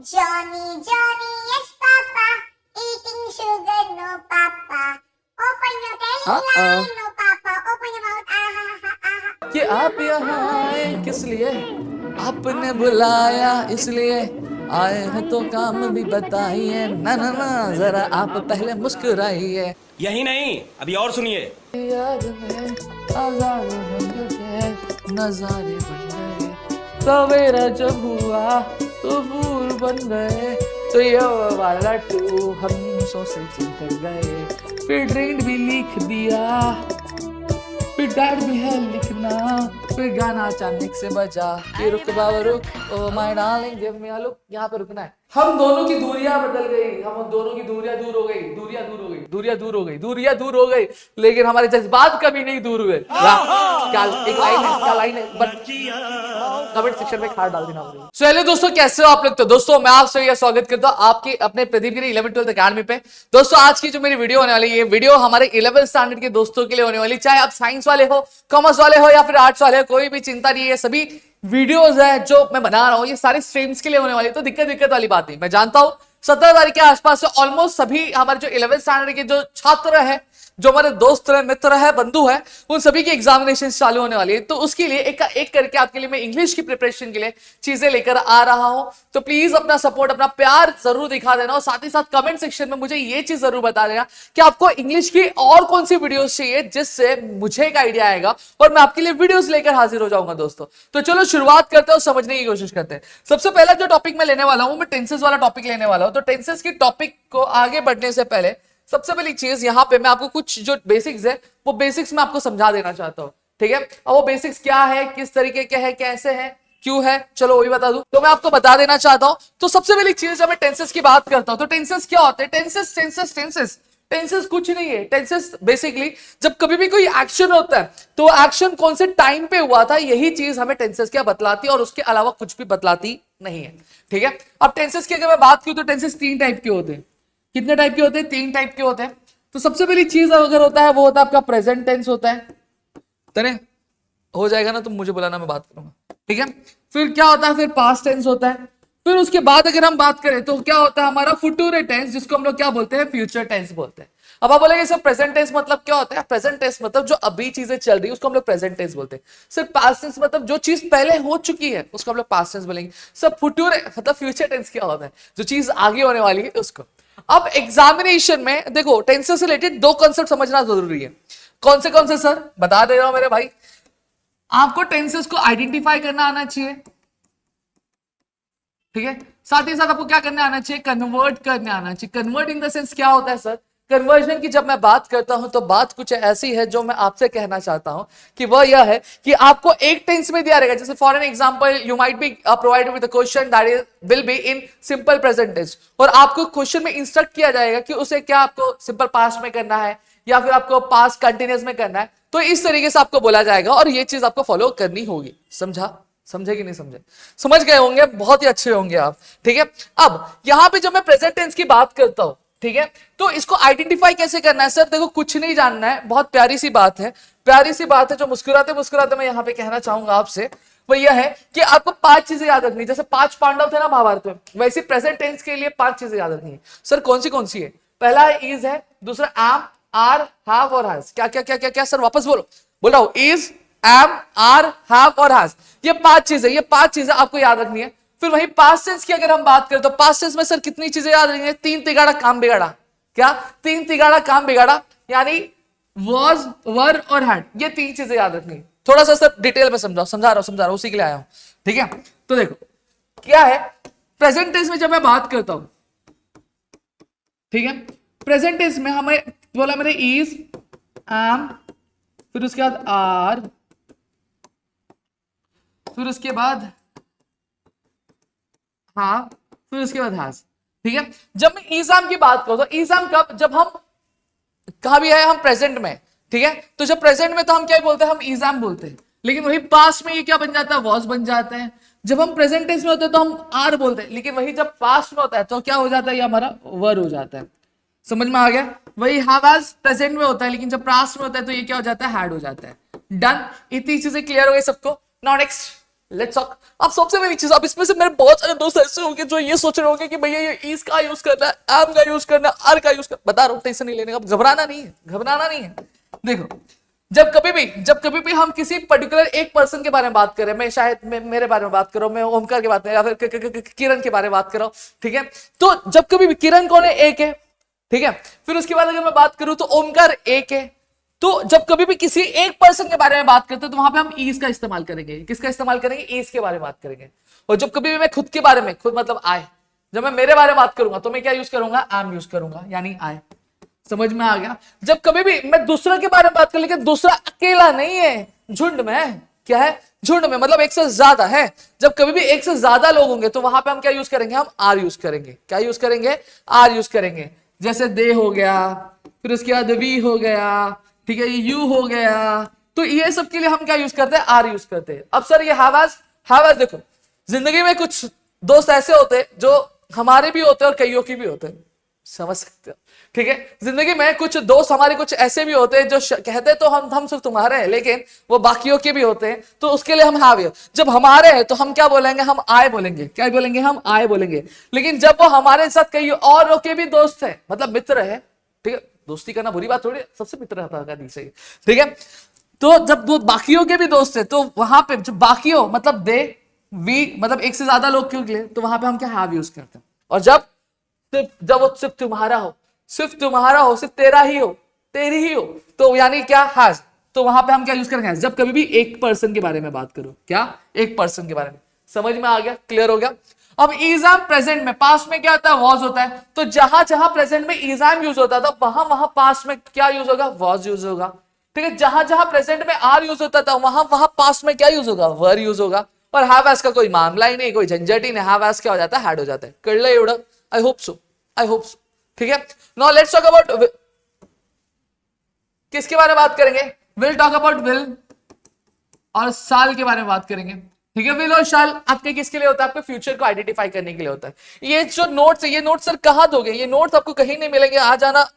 Johnny, Johnny, yes, Papa. Eating sugar, no, Papa. Open your belly line, no, Papa. Open your mouth, ah, ha, ha, ah, ha. कि आप यहाँ आए किस लिए? आपने बुलाया इसलिए आए हैं तो काम भी बताइए। ना ना ना, जरा आप पहले मुस्कुराइए। यही नहीं, अभी और सुनिए। याद में आजाद बन गए, नजारे बन गए, सवेरा जब हुआ तो फूल बन गए, तो ये वाला टू हम सो से कर गए, फिर ड्रीम भी लिख दिया, फिर डर भी है लिखना, फिर गाना अचानक से बजा कि रुक बाबा रुक, oh my darling give me a look. यहाँ पे रुकना है। हम दोनों की दूरियां बदल गई, हम दोनों की दूरियां दूर हो गई, दूरियां दूर हो गई, दूरियां दूर हो गई, दूरियां दूर हो गई, लेकिन हमारे जज्बात कभी नहीं दूर हुए। क्या एक लाइन है, क्या लाइन है, बट कमेंट सेक्शन में खार डाल देना। सो हेलो दोस्तों, कैसे हो आप लोग? तो दोस्तों मैं आप सभी का स्वागत करता हूं आपके अपने प्रदीप गिरी 11th-12th अकेडमी पे। दोस्तों आज की जो मेरी वीडियो होने वाली है, ये वीडियो हमारे 11th स्टैंडर्ड के दोस्तों के लिए होने वाली। चाहे आप साइंस वाले हो, कॉमर्स वाले हो या फिर आर्ट्स वाले हो, कोई भी चिंता नहीं है। सभी वीडियोस है जो मैं बना रहा हूँ ये सारी स्ट्रीम्स के लिए होने वाली है, तो दिक्कत वाली बात नहीं। मैं जानता हूँ 17 तारीख के आसपास से ऑलमोस्ट सभी हमारे जो 11th स्टैंडर्ड के जो छात्र है, जो हमारे दोस्त है, मित्र है, बंधु है, उन सभी की एग्जामिनेशन चालू होने वाली है। तो उसके लिए एक करके आपके लिए मैं इंग्लिश की प्रिपरेशन के लिए चीजें लेकर आ रहा हूं। तो प्लीज अपना सपोर्ट, अपना प्यार जरूर दिखा देना, और साथ ही साथ कमेंट सेक्शन में मुझे ये चीज जरूर बता देना कि आपको इंग्लिश की और कौन सी वीडियोस चाहिए, जिससे मुझे एक आइडिया आएगा और मैं आपके लिए वीडियोस लेकर हाजिर हो जाऊंगा दोस्तों। तो चलो शुरुआत करते हैं और समझने की कोशिश करते हैं। सबसे पहला जो टॉपिक मैं लेने वाला हूं, मैं टेंसेस वाला टॉपिक लेने वाला हूं। तो टेंसेस की टॉपिक को आगे बढ़ने से पहले सबसे पहली चीज यहाँ पे मैं आपको कुछ जो बेसिक्स है वो बेसिक्स मैं आपको समझा देना चाहता हूँ, ठीक है। अब वो बेसिक्स क्या है, किस तरीके के है, कैसे है, क्यों है, चलो वही बता दूं। तो मैं आपको बता देना चाहता हूँ। तो सबसे पहली चीज जब मैं टेंसेस की बात करता हूँ, तो टेंसेस क्या होते हैं? टेंसेस कुछ नहीं है। टेंसेस बेसिकली जब कभी भी कोई एक्शन होता है तो एक्शन कौन से टाइम पे हुआ था, यही चीज हमें टेंसेस क्या बतलाती है, और उसके अलावा कुछ भी बतलाती नहीं है, ठीक है। अब टेंसेस की अगर मैं बात करूं तो टेंसेस 3 टाइप के होते हैं। कितने टाइप के होते हैं? 3 टाइप के होते हैं। तो सबसे पहली चीज अगर होता है वो होता है आपका प्रेजेंट टेंस होता है। तने हो जाएगा ना, तुम मुझे बुलाना, मैं बात करूंगा, ठीक है। फिर क्या होता है? फिर पास्ट टेंस होता है। फिर उसके बाद अगर हम बात करें तो क्या होता है हमारा फ्यूचर टेंस, जिसको हम लोग क्या बोलते हैं? फ्यूचर टेंस बोलते हैं। अब आप बोलेंगे सर प्रेजेंट टेंस मतलब क्या होता है? प्रेजेंट टेंस मतलब जो अभी चीजें चल रही है उसको हम लोग प्रेजेंट टेंस बोलते हैं। सर पास्ट टेंस मतलब जो चीज पहले हो चुकी है उसको हम लोग पास्ट टेंस बोलेंगे। सर फ्यूचर मतलब फ्यूचर टेंस क्या होता है? जो चीज आगे होने वाली है उसको। अब एग्जामिनेशन में देखो टेंसेस से रिलेटेड 2 कॉन्सेप्ट समझना जरूरी है। कौन से सर? बता दे रहा हूं मेरे भाई। आपको टेंसेस को आइडेंटिफाई करना आना चाहिए, ठीक है। साथ ही साथ आपको क्या करना आना चाहिए? कन्वर्ट करने आना चाहिए। कन्वर्ट इन द सेंस क्या होता है सर? कन्वर्जन की जब मैं बात करता हूं तो बात कुछ ऐसी है जो मैं आपसे कहना चाहता हूं कि वह यह है कि आपको एक टेंस में दिया रहेगा। जैसे for an example you might be provided with a question that is will be in simple present tense, और आपको क्वेश्चन में इंस्ट्रक्ट किया जाएगा कि उसे क्या आपको सिंपल पास्ट में करना है या फिर आपको पास्ट कंटिन्यूअस में करना है। तो इस तरीके से आपको बोला जाएगा और ये चीज आपको फॉलो करनी होगी। समझे कि नहीं समझे? समझ गए होंगे, बहुत ही अच्छे होंगे आप, ठीक है। अब यहां पे जब मैं प्रेजेंट टेंस की बात करता हूं, ठीक है, तो इसको आइडेंटिफाई कैसे करना है? सर देखो कुछ नहीं जानना है, बहुत प्यारी सी बात है जो मुस्कुराते मुस्कुराते मैं यहां पे कहना चाहूंगा आपसे, वो यह है कि आपको 5 चीजें याद रखनी। जैसे 5 पांडव थे ना महाभारत में, वैसे प्रेजेंट टेंस के लिए 5 चीजें याद रखनी है। सर कौन सी है? पहला है इज है, दूसरा एम, आर, हैव और हैज। क्या सर वापस बोल रहा हूं। इज, एम, आर, हैव और हैज, ये 5 चीजें आपको याद रखनी है। फिर वही पास्ट टेंस की अगर हम बात करें तो पास्ट टेंस में सर कितनी चीजें याद रखनी है? 3 तिगाड़ा काम बिगाड़ा। क्या? 3 तिगाड़ा काम बिगाड़ा, यानी वॉज, वर और हैड, ये 3 चीजें याद रखनी है। थोड़ा सा सर डिटेल में समझा रहा हूं, उसी के लिए आया हूं, ठीक है। तो देखो क्या है प्रेजेंट टेंस में जब मैं बात करता हूं, ठीक है, प्रेजेंट टेंस में हमें बोला मैंने इज, एम, फिर उसके बाद आर, फिर उसके बाद हाँ, फिर उसके बाद हैज, ठीक है। जब मैं ईजाम की बात करूं तो ईजाम कब? जब हम कहा भी है हम प्रेजेंट में, ठीक है। तो जब प्रेजेंट में तो हम क्या बोलते हैं? हम ईजाम बोलते हैं। लेकिन वही पास्ट में ये क्या बन जाता है? वॉज बन जाता है। जब हम प्रेजेंट टेंस में होते हैं तो हम आर बोलते हैं, लेकिन वही जब पास्ट में होता है तो क्या हो जाता है? ये हमारा वर हो जाता है। समझ में आ गया? वही हैव हैज प्रेजेंट में होता है, लेकिन जब पास्ट में होता है तो ये क्या हो जाता है? हैड हो जाता है। डन, इतनी चीजें क्लियर हो गई सबको। Now next let's talk. अब सबसे पहली चीज, अब इसमें से मेरे बहुत सारे दोस्त ऐसे होंगे जो ये सोच रहे होंगे कि भैया ये इज का यूज करना है, एम का यूज करना है, आर का यूज करना, बता रहा हूं टेंशन नहीं लेने का, घबराना नहीं है, घबराना नहीं है। देखो जब कभी भी हम किसी पर्टिकुलर एक पर्सन के बारे में बात करें, मैं शायद मेरे बारे में बात कर रहा हूं, मैं ओमकार की बात कर, या फिर किरण के बारे में बात कर रहा हूं, ठीक है, तो जब कभी भी किरण कौन है, एक है, ठीक है, फिर उसके बाद अगर मैं बात करूं तो ओमकार एक है। तो जब कभी भी किसी एक पर्सन के बारे में बात करते हैं तो वहां पे हम ईज का इस्तेमाल करेंगे। किसका इस्तेमाल करेंगे? ईज के बारे में बात करेंगे। और जब कभी भी मैं खुद के बारे में, खुद मतलब आई, जब मैं मेरे बारे में बात करूंगा तो मैं क्या यूज करूंगा? एम यूज करूंगा, यानी आई। समझ में आ गया? जब कभी भी मैं दूसरे के बारे में बात कर, लेकिन दूसरा अकेला नहीं है, झुंड में है। क्या है? झुंड में, मतलब एक से ज्यादा है। जब कभी भी एक से ज्यादा लोग होंगे तो वहां पे हम क्या यूज करेंगे? हम आर यूज करेंगे। क्या यूज करेंगे? आर यूज करेंगे। जैसे दे हो गया, फिर उसके बाद वी हो गया, ठीक है, यू हो गया, तो ये सब के लिए हम क्या यूज करते हैं? आर यूज करते हैं। अब सर ये हैव देखो, जिंदगी में कुछ दोस्त ऐसे होते हैं जो हमारे भी होते हैं और कईयों की भी होते हैं, समझ सकते हो, ठीक है। जिंदगी में कुछ दोस्त हमारे कुछ ऐसे भी होते हैं जो कहते तो हम सिर्फ तुम्हारे हैं, लेकिन वो बाकियों के भी होते हैं, तो उसके लिए हम हैव। जब हमारे हैं तो हम क्या बोलेंगे? हम आए बोलेंगे। क्या बोलेंगे? हम आए बोलेंगे। लेकिन जब वो हमारे साथ कई और के भी दोस्त है, मतलब मित्र है, ठीक है, दोस्ती करना बुरी बात थोड़ी, सबसे मित्र रहता है, ठीक है, तो जब वो बाकियों के भी दोस्त है तो वहां पे जब बाकियों मतलब दे, वी, मतलब एक से ज्यादा लोग क्यों लिए, तो वहां पे हम क्या? हैव यूज करते हैं। और जब वो सिर्फ तुम्हारा हो, सिर्फ तेरा ही हो, तेरी ही हो, तो यानी क्या? हैज। तो वहां पे हम क्या यूज करेंगे? जब कभी भी एक पर्सन के बारे में बात करो। क्या? एक पर्सन के बारे में। समझ में आ गया? क्लियर हो गया? अब इज़ प्रेजेंट में, पास्ट में क्या होता है? वॉज होता है। तो जहां जहां प्रेजेंट में इज़ यूज होता था, वहां वहां पास्ट में क्या यूज होगा? वॉज यूज होगा। ठीक है, जहां जहां प्रेजेंट में आर यूज होता था, वहां वहां पास्ट में क्या यूज होगा? वर यूज होगा। और हैव एज का कोई मामला ही नहीं, कोई झंझट ही नहीं। हैव एज क्या हो जाता है? हैड हो जाता है। कर ले एवढं? I hope so, I hope so, ठीक है। नाउ लेट्स टॉक अबाउट, किसके बारे में बात करेंगे? विल टॉक अबाउट विल और साल के बारे में बात करेंगे, ठीक है। विल और शाल आपके किसके लिए होता है? आपके फ्यूचर को आइडेंटिफाई करने के लिए होता है। ये जो नोट्स है, ये नोट्स सर कहां दोगे? ये नोट्स आपको कहीं नहीं मिलेंगे। आ जाना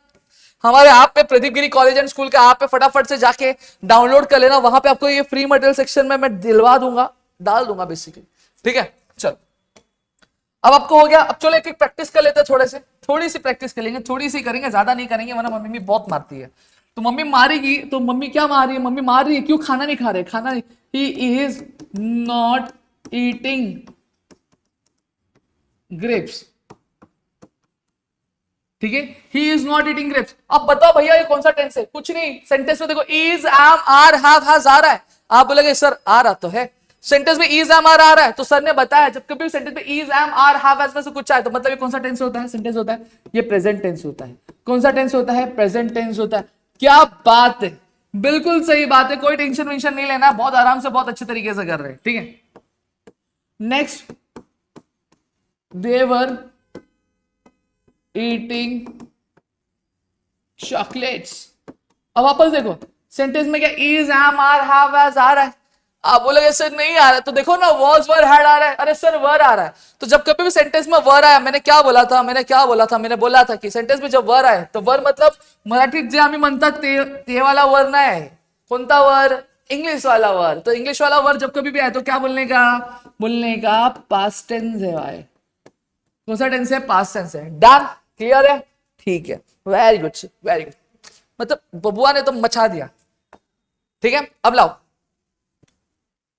हमारे ऐप पे, प्रदीप गिरी कॉलेज एंड स्कूल का ऐप पे, फटाफट से जाके डाउनलोड कर लेना। वहां पे आपको ये फ्री मटेरियल सेक्शन में मैं दिलवा दूंगा, डाल दूंगा बेसिकली, ठीक है। चलो अब आपको हो गया। अब चलो एक एक प्रैक्टिस कर लेते हैं, थोड़ी सी प्रैक्टिस कर लेंगे, थोड़ी सी करेंगे, ज्यादा नहीं करेंगे, वरना मम्मी बहुत मारती है। तो मम्मी मारेगी, तो मम्मी क्या मार रही है? मम्मी मार रही है क्यों? खाना नहीं खा रहे, खाना नहीं। He is not eating grapes, ठीक है, he is not eating grapes. अब बताओ भैया ये कौन सा टेंस है? कुछ नहीं, सेंटेंस में देखो is, am, are, have, has आ रहा है। आप बोलेंगे सर आ रहा तो है, सेंटेंस में इज, एम, आर आ रहा है, तो सर ने बताया जब कभी सेंटेंस में is, am, are, have, has में से कुछ आए तो मतलब ये कौन सा टेंस होता है? सेंटेंस होता है। ये प्रेजेंट टेंस होता है। कौन सा टेंस होता है? प्रेजेंट टेंस होता है। क्या बात है, बिल्कुल सही बात है, कोई टेंशन वेंशन नहीं लेना, बहुत आराम से, बहुत अच्छे तरीके से कर रहे हैं, ठीक है। Next, they are eating chocolates. अब वापस देखो, सेंटेंस में क्या is, am, are, have, has आ रहा है। आप बोलोगे सर नहीं आ रहा है, तो देखो ना वॉज, वर, हैड आ रहा है। अरे सर वर आ रहा है, तो जब कभी भी सेंटेंस में वर आया, मैंने क्या बोला था? मैंने बोला था कि सेंटेंस में जब वर आए तो वर मतलब मराठीत जे आम्ही म्हणतात ते वाला वर नाही आहे। कोणता वर? इंग्लिश वाला वर। तो इंग्लिश वाला वर जब कभी भी आए तो क्या बोलने का पास्ट टेंस है। कौन सा टेंस है? पास्ट टेंस है। डन? क्लियर है? ठीक है, वेरी गुड, वेरी गुड। मतलब बबुआ ने तो मचा दिया, ठीक है। अब लाओ,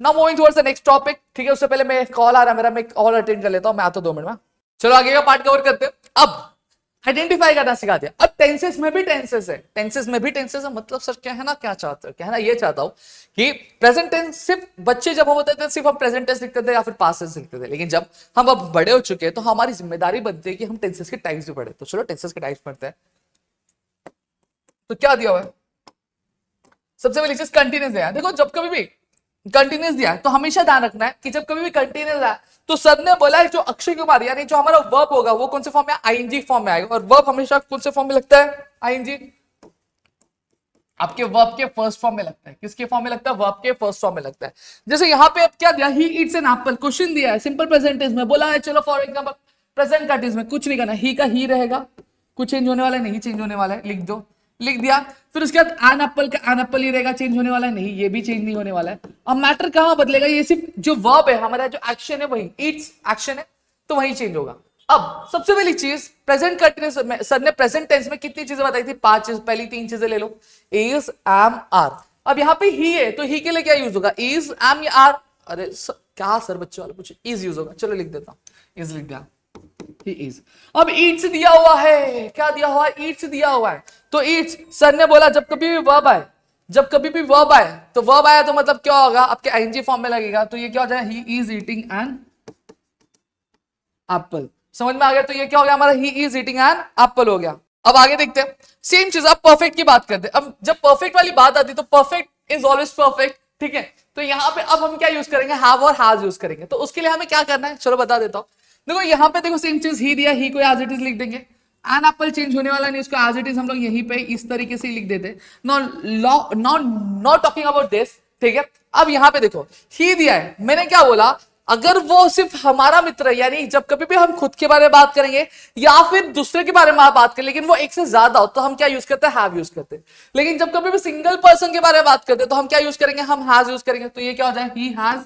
now moving towards the next topic, ठीक है। उससे पहले मैं कॉल आ रहा है मेरा, मैं कॉल अटेंड कर लेता हूं, मैं आता 2 मिनट में। चलो आगे का पार्ट कवर करते हैं। अब आइडेंटिफाई करना सिखा दिया। अब टेंसेस में भी टेंसेस है, मतलब सर क्या है ना, क्या चाहते हो? कहना ये चाहता हूं कि प्रेजेंट टेंस सिर्फ बच्चे जब हम होते थे सिर्फ हम प्रेजेंट टेंस लिखते थे या फिर पास्ट टेंस लिखते थे, लेकिन जब हम अब बड़े हो चुके हैं तो हमारी जिम्मेदारी बनती है कि हम टेंसेस के टाइप्स भी पढ़े। तो चलो टेंसेस के टाइप्स पढ़ते हैं। तो क्या दिया हुआ है? सबसे पहली चीज कंटिन्यूस दिया है। देखो जब कभी भी कंटिन्यूस दिया है तो हमेशा ध्यान रखना है कि जब कभी भी कंटिन्यूस आया तो सर ने बोला है जो अक्षय कुमार यानी जो हमारा वर्ब होगा वो कौन से फॉर्म में? आईएनजी फॉर्म में आएगा। और वर्ब हमेशा कौन से फॉर्म में लगता है? आईएनजी आपके वर्ब के फर्स्ट फॉर्म में लगता है। किसके फॉर्म में लगता है? वर्ब के फर्स्ट फॉर्म में लगता है। जैसे यहाँ पे अब क्या दिया? He eats an apple. Question दिया है, सिंपल प्रेजेंट टेंस में बोला है। चलो फॉर एग्जांपल प्रेजेंट का टेंस में कुछ नहीं करना, ही का ही रहेगा, कुछ चेंज होने वाला है नहीं, चेंज होने वाला है, लिख दो। लिख दिया। फिर उसके बाद एन एप्पल का एन एप्पल ही रहेगा, चेंज होने वाला है नहीं, ये भी चेंज नहीं होने वाला है। अब मैटर कहां बदलेगा, ये सिर्फ जो वर्ब है हमारा, जो एक्शन है वही ईट्स एक्शन है तो वही चेंज होगा। अब सबसे पहली चीज प्रेजेंट कंटिन्यूअस, सर ने प्रेजेंट टेंस में कितनी चीजें बताई थी, 5 चीज, पहली 3 चीजें ले लो, इज एम आर। अब यहाँ पे ही है तो ही के लिए क्या यूज होगा, इज एम या आर, अरे क्या सर बच्चों वाले पूछे, इज यूज होगा, चलो लिख देता हूं, इज लिख दिया, ही इज। अब ईट्स दिया हुआ है, क्या दिया हुआ है, ईट्स दिया हुआ है, तो ईट्स सर ने बोला जब कभी भी वर्ब आए, जब कभी भी वर्ब आए तो वर्ब आया तो मतलब क्या होगा, आपके आईएनजी फॉर्म में लगेगा, तो ये क्या हो जाएगा, he is eating an Apple. समझ में आ गया, तो ये क्या हो गया हमारा, he is eating an apple हो गया। अब आगे देखते हैं सेम चीज, अब परफेक्ट की बात करते हैं। अब जब परफेक्ट वाली बात आती है तो परफेक्ट इज ऑलवेज परफेक्ट, ठीक है। तो यहाँ पे अब हम क्या यूज करेंगे, हैव और हैज यूज करेंगे। तो उसके लिए हमें क्या करना है, चलो बता देता हूं। देखो यहाँ पे देखो सेम चीज ही दिया, ही को एज इट इज लिख देंगे, एन एप्पल चेंज होने वाला नहीं, उसको एज इट इज हम लोग यहीं पे इस तरीके से ही लिख देते, नॉट टॉकिंग अबाउट दिस, ठीक है। अब यहाँ पे देखो ही दिया है, मैंने क्या बोला, अगर वो सिर्फ हमारा मित्र है, यानी जब कभी भी हम खुद के बारे में बात करेंगे या फिर दूसरे के बारे में बात करें, लेकिन वो एक से ज्यादा हो, तो हम क्या यूज करते हैं, हैव यूज करते हैं। लेकिन जब कभी भी सिंगल पर्सन के बारे में बात करते हैं तो हम क्या यूज करेंगे, हम हैज यूज करेंगे। तो ये क्या हो जाएगा, ही हैज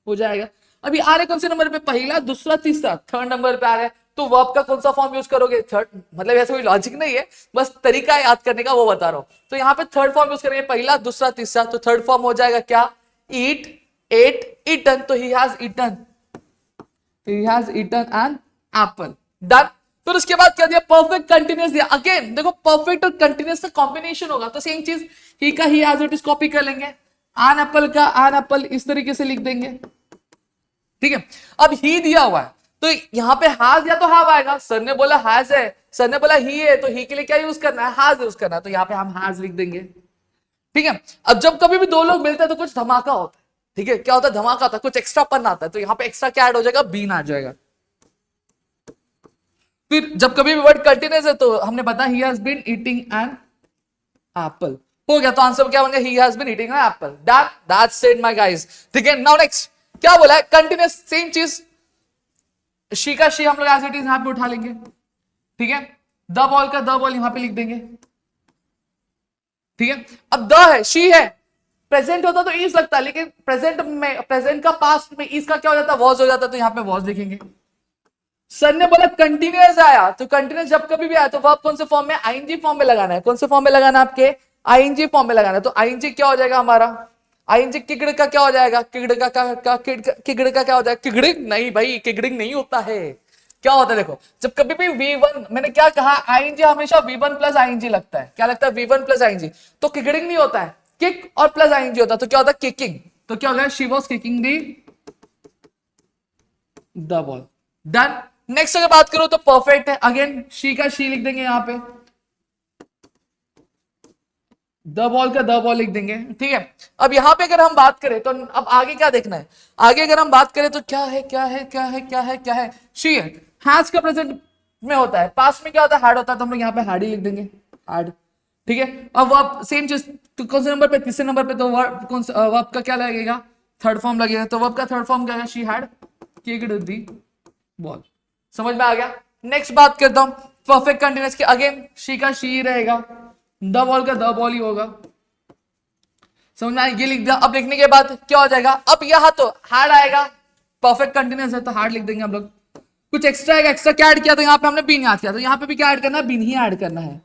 हो जाएगा। अभी आ रहे कौन से नंबर पे, पहला, दूसरा, तीसरा, थर्ड नंबर पे आ रहा है, तो वर्ब का कौन सा फॉर्म यूज करोगे, थर्ड, मतलब ऐसा कोई लॉजिक नहीं है, बस तरीका है याद करने का, वो बता रहा हूं। तो यहाँ पे थर्ड फॉर्म यूज करेंगे, पहला, दूसरा, तीसरा, तो थर्ड फॉर्म हो जाएगा क्या, ईट, एट, ईटन, तो he has eaten, he has eaten an apple, done। फिर उसके बाद क्या दिया, परफेक्ट कंटिन्यूअस दिया। अगेन देखो परफेक्ट और कंटिन्यूअस का कॉम्बिनेशन होगा, तो सेम चीज ही का ही एज इट इज कॉपी कर लेंगे, एन एप्पल का एन एप्पल इस तरीके से लिख देंगे, ठीक है। अब ही दिया हुआ है तो यहाँ पे हैज या तो हैव आएगा, सर ने बोला हैज है, सर ने बोला ही है, तो ही के लिए क्या यूज करना है, हैज यूज करना है, तो यहाँ पे हम हैज लिख देंगे, ठीक है। अब जब कभी भी दो लोग मिलते हैं तो कुछ धमाका होता है, ठीक है। क्या होता है, धमाका आता है, कुछ एक्स्ट्रा पन आता है, तो यहाँ पे एक्स्ट्रा क्या ऐड हो जाएगा, बीन आ जाएगा। फिर जब कभी भी वर्ड कंटिन्यूअस है तो हमने बताया he has been eating an apple, हो गया, तो आंसर क्या बन गया, he has been eating an apple, that's it my guys, ठीक है। नाउ नेक्स्ट क्या बोला है, कंटिन्यूअस, सेम चीज, शी का शी हम लोग एज इट इज यहां पे उठा लेंगे, ठीक है। द बॉल का द बॉल यहां पे लिख देंगे, ठीक है। अब द है, शी है, प्रेजेंट होता तो इज लगता, लेकिन प्रेजेंट में, प्रेजेंट का पास्ट में इज का क्या हो जाता, वॉज हो जाता, तो यहां पे वॉज लिखेंगे। सर ने बोला कंटिन्यूअस आया, तो कंटिन्यूअस जब कभी भी आया तो वर्ब कौन से फॉर्म में, आईएनजी फॉर्म में लगाना है, कौन से फॉर्म में लगाना है, आपके आईएनजी फॉर्म में लगाना है। तो आईएनजी क्या हो जाएगा हमारा, आईएनजी किगड़ का क्या हो जाएगा, किगड़ का किगड़ का क्या हो जाएगा, किगड़िंग नहीं भाई, किगड़िंग नहीं होता है, क्या होता है देखो, जब कभी भी V1, मैंने क्या कहा, आईएनजी हमेशा V1 प्लस आईएनजी लगता है, क्या लगता है, V1 प्लस आईएनजी, तो किगड़िंग नहीं होता है, किक और प्लस आईएनजी होता है, तो क्या होता है, किकिंग, तो क्या हो गया, she was kicking the ball, done. Next अगर बात करो तो परफेक्ट है, अगेन शी का शी लिख देंगे, यहां पे द बॉल का द बॉल लिख देंगे, ठीक है। अब यहां पे अगर हम बात करें तो अब आगे क्या देखना है, आगे अगर हम बात करें तो क्या है, क्या है, क्या है, क्या है, क्या है, शी है, हैज का प्रेजेंट में होता है, पास्ट में क्या होता है, हैड होता है, तो हम लोग यहाँ पे हैड ही लिख देंगे, हैड, ठीक है। अब वर्ब सेम चीज, तो कौन से नंबर पे, तीसरे नंबर पे, तो वर्ब कौन सा, वर्ब का क्या लगेगा, थर्ड फॉर्म लगेगा, तो वर्ब का थर्ड फॉर्म क्या है, she had kicked the ball, समझ में आ गया। नेक्स्ट बात करता हूं परफेक्ट कंटिन्यूअस की, अगेन शी का शी रहेगा, द बॉल का द बॉल ही होगा, समझ में आया, ये लिख दिया। अब लिखने के बाद क्या हो जाएगा, अब यहां तो हैड आएगा, परफेक्ट कंटिन्यूअस है तो हैड लिख देंगे हम लोग, कुछ एक्स्ट्रा आएगा, एक्स्ट्रा क्या ऐड किया, तो यहाँ पे हमने बीन याद किया, तो यहाँ पे भी क्या ऐड करना है, बीन ही ऐड करना है,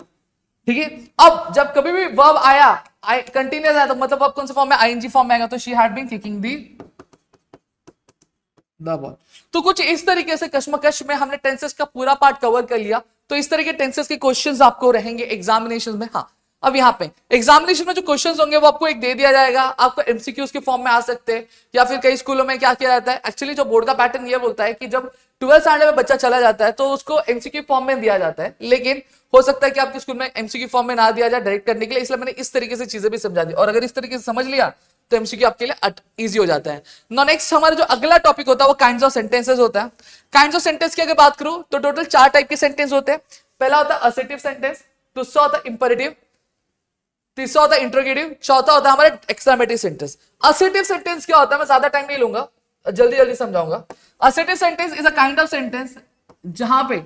ठीक है। अब जब कभी भी वर्ब आया, कंटिन्यूअस आया, तो मतलब वर्ब कौन से फॉर्म में, आईएनजी फॉर्म में आएगा, तो she had been kicking the ball. तो कुछ इस तरीके से कश्मकश में हमने टेंसेस का पूरा पार्ट कवर कर लिया। तो इस तरह के टेंसेस के क्वेश्चंस आपको रहेंगे एग्जामिनेशन में। हाँ, अब यहाँ पे एग्जामिनेशन में जो क्वेश्चंस होंगे वो आपको एक दे दिया जाएगा, आपको एमसीक्यूज के फॉर्म में आ सकते हैं, या फिर कई स्कूलों में क्या किया जाता है, एक्चुअली जो बोर्ड का पैटर्न ये बोलता है कि जब 12th स्टैंडर्ड में बच्चा चला जाता है तो उसको एमसीक्यू फॉर्म में दिया जाता है, लेकिन हो सकता है कि आपके स्कूल में एमसीक्यू फॉर्म में ना दिया जाए डायरेक्ट करने के लिए, इसलिए मैंने इस तरीके से चीजें भी समझा दी, और अगर इस तरीके से समझ लिया तो एमसीक्यू आपके लिए इजी हो जाता है। नो नेक्स्ट हमारा जो अगला टॉपिक होता है वो काइंड्स ऑफ सेंटेंसेस होता है। काइंड्स ऑफ सेंटेंस की अगर बात करूं तो टोटल 4 टाइप के सेंटेंस होते हैं। पहला होता है असर्टिव सेंटेंस, दूसरा होता है इंपेरेटिव, तीसरा होता है इंट्रोगेटिव, चौथा होता है हमारा एक्सक्लेमेटरी सेंटेंस। असर्टिव सेंटेंस क्या होता है, मैं ज्यादा टाइम नहीं लूंगा, जल्दी जल्दी समझाऊंगा। Assertive sentence is a kind of sentence जहां पे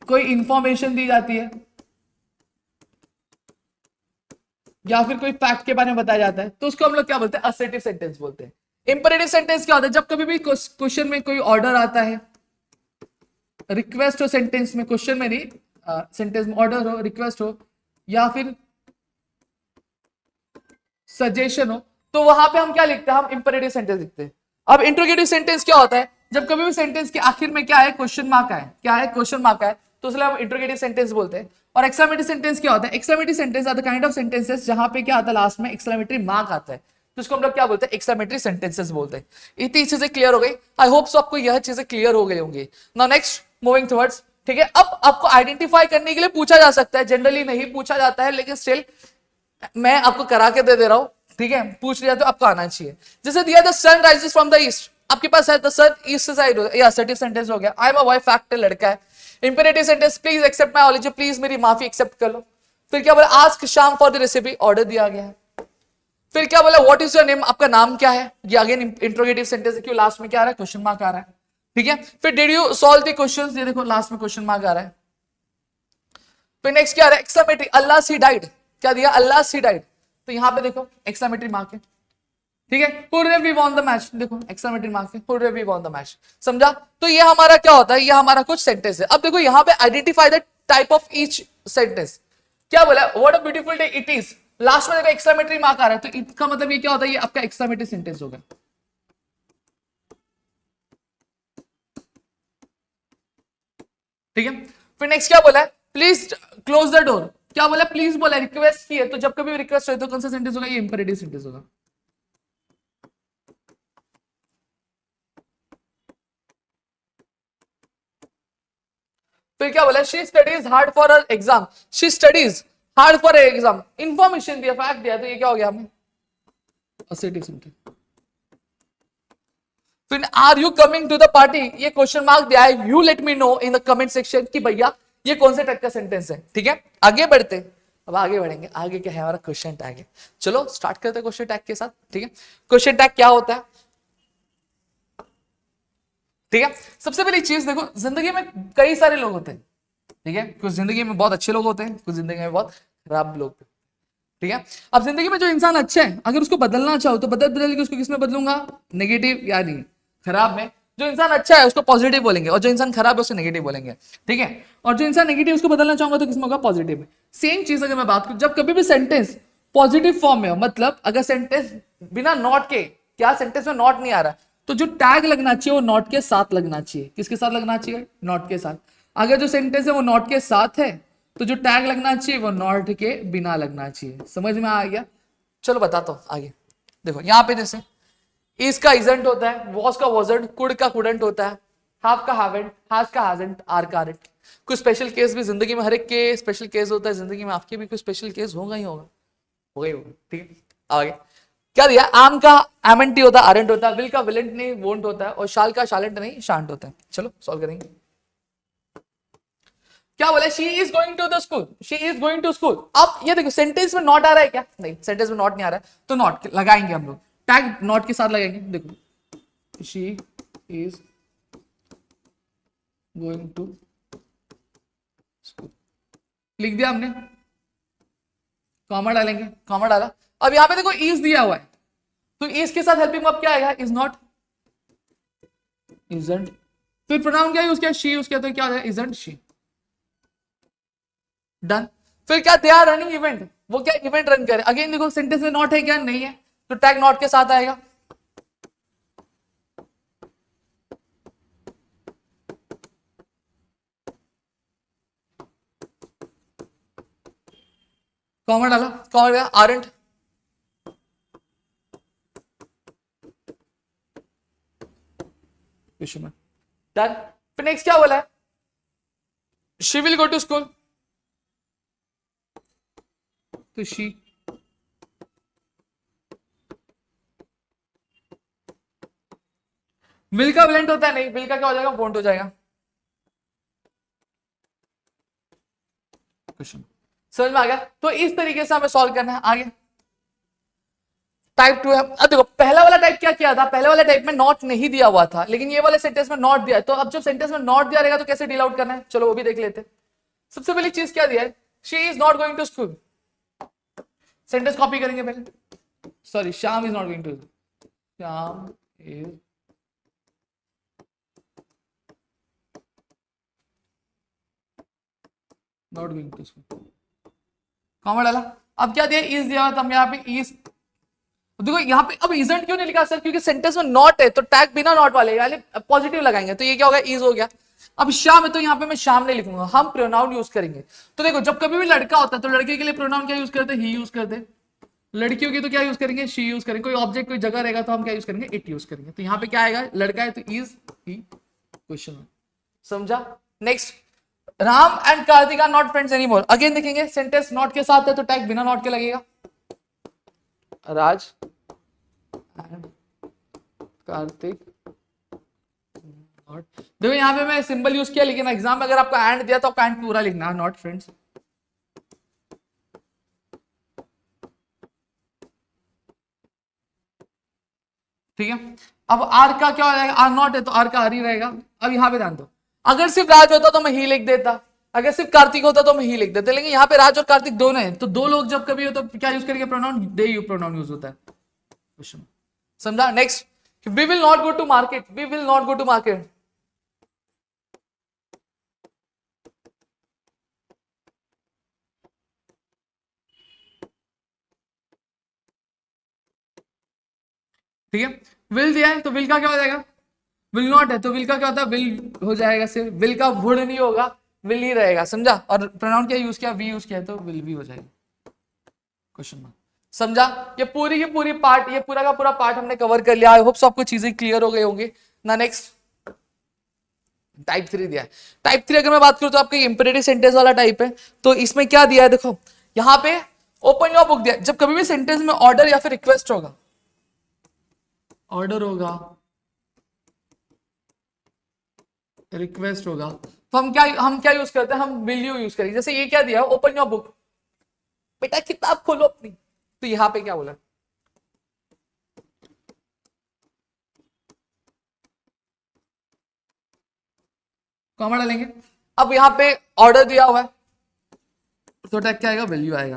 कोई इंफॉर्मेशन दी जाती है, या फिर कोई फैक्ट के बारे में बताया जाता है तो उसको हम लोग क्या बोलते हैं, असर्टिव सेंटेंस बोलते हैं। इंपेरेटिव सेंटेंस क्या होता है, जब कभी भी क्वेश्चन में कोई ऑर्डर आता है, रिक्वेस्ट हो सेंटेंस में, क्वेश्चन में नहीं, सेंटेंस में ऑर्डर हो, रिक्वेस्ट हो या फिर सजेशन हो, तो वहां पे हम क्या लिखते हैं, हम इंपेरेटिव सेंटेंस लिखते हैं। अब इंट्रोगेटिव सेंटेंस क्या होता है, जब कभी भी सेंटेंस के आखिर में क्या है, क्वेश्चन मार्क है, क्या है, क्वेश्चन मार्क है, तो इसलिए हम इंट्रोगेटिव सेंटेंस बोलते हैं। और एक्सक्लेमेटरी सेंटेंस क्या होता है, exclamatory sentence are the kind of sentences जहां पे क्या आता है, लास्ट में एक्सक्लेमेटरी मार्क आता है, तो इसको हम लोग क्या बोलते हैं, एक्सक्लेमेटरी सेंटेंसेस बोलते हैं। इतनी चीजें क्लियर हो गई, आई होप सो आपको यह चीजें क्लियर हो गई होंगी। नाउ नेक्स्ट मूविंग टुवर्ड्स, ठीक है। अब आपको आइडेंटिफाई करने के लिए पूछा जा सकता है, जनरली नहीं पूछा जाता है, लेकिन स्टिल मैं आपको करा के दे रहा हूं, ठीक है, पूछ लिया तो आपको आना चाहिए। जैसे दिया the sun rises from the east, आपके पास है द सन ईस्ट से साइड, ये असर्टिव सेंटेंस हो गया। I am a boy, fact है, लड़का है। Imperative sentence, please accept my apology, please मेरी माफी एक्सेप्ट कर लो। फिर क्या बोला, आस्क शाम फॉर द रेसिपी, ऑर्डर दिया गया है। फिर क्या बोला, व्हाट इज योर नेम, आपका नाम क्या है, ये अगेन इंट्रोगेटिव सेंटेंस है, क्यों लास्ट में क्या आ रहा है, क्वेश्चन मार्क आ रहा है, ठीक है। फिर did you solve the questions, ये देखो लास्ट में क्वेश्चन मार्क आ रहा है। फिर नेक्स्ट क्या आ रहा है, एक्सक्लेमेटरी, अल्लाह सी डाइड, क्या दिया, अल्लाह सी डाइड, तो यहां पे देखो एक्सक्लेमेटरी मार्क है, ठीक है। Hurray we won the match, देखो एक्सक्लेमेटरी मार्क है, hurray we won the match, समझा। तो ये हमारा क्या होता है, ये हमारा कुछ सेंटेंस है। अब देखो यहाँ पे identify the type of each sentence, क्या बोला, what a beautiful day it is, last में देखो एक्सक्लेमेटरी मार्क आ रहा है, तो इसका मतलब ये क्या होता है, ये आपका एक्सक्लेमेटरी सेंटेंस होगा, ठीक है। फिर नेक्स्ट क्या बोला है, प्लीज क्लोज द डोर, क्या बोला, प्लीज बोला, रिक्वेस्ट की है, तो जब कभी भी रिक्वेस्ट हो तो कौन सा सेंटेंस होगा, ये इंपेरेटिव सेंटेंस होगा, फिर क्या बोला, she studies hard for her exam, she studies hard for exam, information दिया, फैक्ट दिया, तो ये क्या हो गया हमें, असर्टिव सेंटेंस। फिर are you coming to the party, ये क्वेश्चन मार्क दिया है, you let me know in the comment section कि भैया ये कौन से टाइप का सेंटेंस है, ठीक है। आगे बढ़ते, अब आगे बढ़ेंगे, आगे क्या है हमारा क्वेश्चन टैग है, चलो स्टार्ट करते हैं क्वेश्चन टैग के साथ, ठीक है। क्वेश्चन टैग क्या होता है, ठीक है। सबसे पहली चीज देखो, जिंदगी में कई सारे लोग होते हैं, ठीक है, कुछ जिंदगी में बहुत अच्छे लोग होते हैं, कुछ जिंदगी में बहुत खराब लोग, ठीक है। अब जिंदगी में जो इंसान अच्छा है, अगर उसको बदलना चाहो तो बदल के उसको किसमें बदलूंगा, नेगेटिव या नहीं, खराब में। जो इंसान अच्छा है उसको पॉजिटिव बोलेंगे, और जो इंसान खराब है उसको नेगेटिव बोलेंगे, ठीक है। और जो इंसान नेगेटिव उसको बदलना चाहूंगा तो किसमें होगा, पॉजिटिव में। सेम चीज अगर मैं बात करूं, जब कभी भी सेंटेंस पॉजिटिव फॉर्म में हो, मतलब अगर सेंटेंस बिना नॉट के, क्या सेंटेंस में नॉट नहीं आ रहा, तो जो टैग लगना चाहिए वो नॉट के साथ लगना चाहिए, किसके साथ लगना चाहिए, नॉट के साथ। अगर जो सेंटेंस है वो नॉट के साथ है तो जो टैग लगना चाहिए वो नॉट के बिना लगना चाहिए, समझ में आ गया। चलो बताता हूं आगे, देखो यहाँ पे जैसे इज का इजंट होता है, वॉज का वॉजंट, कुड का कुडंट होता है, हैव का हैवेंट, हैज का हैजंट, आर का आरंट। कुछ स्पेशल केस भी जिंदगी में, हर एक के स्पेशल केस होता है जिंदगी में, आपके भी कुछ स्पेशल केस होगा ही होगा, ठीक है। आगे क्या दिया, आम का एमेंटी होता है, आरंट होता है, विल का विलेंट नहीं वोंट होता है, और शाल का शालेंट नहीं शांत होता है। चलो सॉल्व करेंगे। क्या बोले, she is going to the school, she is going to school. अब ये देखो सेंटेंस में नॉट आ रहा है क्या, नहीं सेंटेंस में नॉट नहीं आ रहा है, तो नॉट लगाएंगे हम लोग, टैग नॉट के साथ लगाएंगे। देखो she is going to school, लिख दिया हमने, कॉमा डालेंगे, कॉमा डाला। अब यहां पे देखो इज दिया हुआ है, तो इज के साथ हेल्पिंग वर्ब क्या आएगा, इज नॉट, इजंट। फिर प्रोनाउन क्या यूज किया, शी यूज किया, तो क्या आ जाएगा, इजंट शी, डन। फिर क्या, दे आर रनिंग इवेंट, वो क्या इवेंट रन करे, अगेन देखो सेंटेंस में नॉट है क्या, नहीं है, तो टैग नॉट के साथ आएगा। कॉमा डाला, कॉमा गया, आरंट, डन। फिर नेक्स्ट क्या बोला है, she will go to school, तो शी, विल का विलेंट होता है, नहीं, विल का क्या हो जाएगा, वोंट हो जाएगा। क्वेश्चन समझ में आ गया। तो इस तरीके से हमें सॉल्व करना है। आगे टाइप 2 है। अब देखो पहला वाला टाइप क्या किया था, पहले वाला टाइप में नॉट नहीं दिया हुआ था, लेकिन ये वाले सेंटेंस में नॉट दिया है। तो अब जब सेंटेंस में नॉट दिया रहेगा तो कैसे डील आउट करना है, चलो वो भी देख लेते हैं। सबसे पहली चीज क्या दिया है, she is not going to school, sentence copy करेंगे पहले. Sorry, Shyam is not going to. Shyam is not going to school. Comma डाला. अब क्या दिया, इज दिया, तो हम यहाँ पे इज. देखो यहाँ पे अब इजंट क्यों नहीं लिखा सर, क्योंकि सेंटेंस में नॉट है, तो टैग बिना नॉट वाले यानी पॉजिटिव लगाएंगे, तो ये क्या होगा, इज हो गया. अब श्याम है तो यहाँ पे मैं श्याम नहीं लिखूंगा, हम प्रोनाउन यूज करेंगे. तो देखो जब कभी भी लड़का होता है तो लड़के के लिए प्रोनाउन क्या यूज करते हैं, ही यूज करते हैं. लड़कियों की तो क्या यूज करेंगे, शी यूज करेंगे. कोई ऑब्जेक्ट कोई जगह रहेगा तो हम क्या यूज करेंगे, इट यूज करेंगे. तो यहाँ पे क्या आएगा, लड़का है तो इज ही. क्वेश्चन समझा. Next, Ram and Kartik are not friends anymore. Again देखेंगे सेंटेंस नॉट के साथ है तो टैग बिना नॉट के लगेगा. Raj and Kartik not. देखो यहाँ पे मैं सिंबल यूज किया, लेकिन एग्जाम में अगर आपको एंड दिया तो आपको एंड पूरा लिखना है, नॉट फ्रेंड्स. ठीक है. अब आर का क्या हो जाएगा, आर नॉट है तो आर का आर ही रहेगा. अब यहाँ पे ध्यान दो, अगर सिर्फ राज होता तो मैं ही लिख देता, अगर सिर्फ कार्तिक होता तो मैं ही लिख देता, लेकिन यहाँ पे राज और कार्तिक दोनों हैं, तो दो लोग जब कभी हो तो क्या यूज करेंगे, pronoun they you pronoun use होता है. क्वेश्चन समझा. Next, we will not go to market. We will not go to market. ठीक है. विल दिया है तो विल का क्या हो जाएगा, विल नॉट है तो विल का क्या होता है, विल हो जाएगा. सिर्फ विल का वुड नहीं होगा, विल ही रहेगा. समझा. और प्रोनाउन क्या यूज किया, वी यूज किया तो विल भी हो जाएगा. Question mark. समझा. ये पूरी की पूरी पार्ट, ये पूरा का पूरा पार्ट हमने कवर कर लिया. आई होप आपको चीजें क्लियर हो गई होंगी ना. नेक्स्ट, टाइप 3 दिया है. टाइप 3 अगर मैं बात करूं तो आपका इंपेरेटिव सेंटेंस वाला टाइप है. तो इसमें क्या दिया है, देखो यहाँ पे ओपन योर बुक दिया. जब कभी भी सेंटेंस में ऑर्डर या फिर रिक्वेस्ट होगा, ऑर्डर होगा, रिक्वेस्ट होगा, तो हम क्या यूज करते हैं, हम विल यू यूज करेंगे. जैसे ये क्या दिया, ओपन योर बुक, बेटा किताब खोलो अपनी, तो यहां पे क्या बोला, कॉमा डालेंगे. अब यहां पे ऑर्डर दिया हुआ है तो टैग क्या आएगा, वैल्यू आएगा.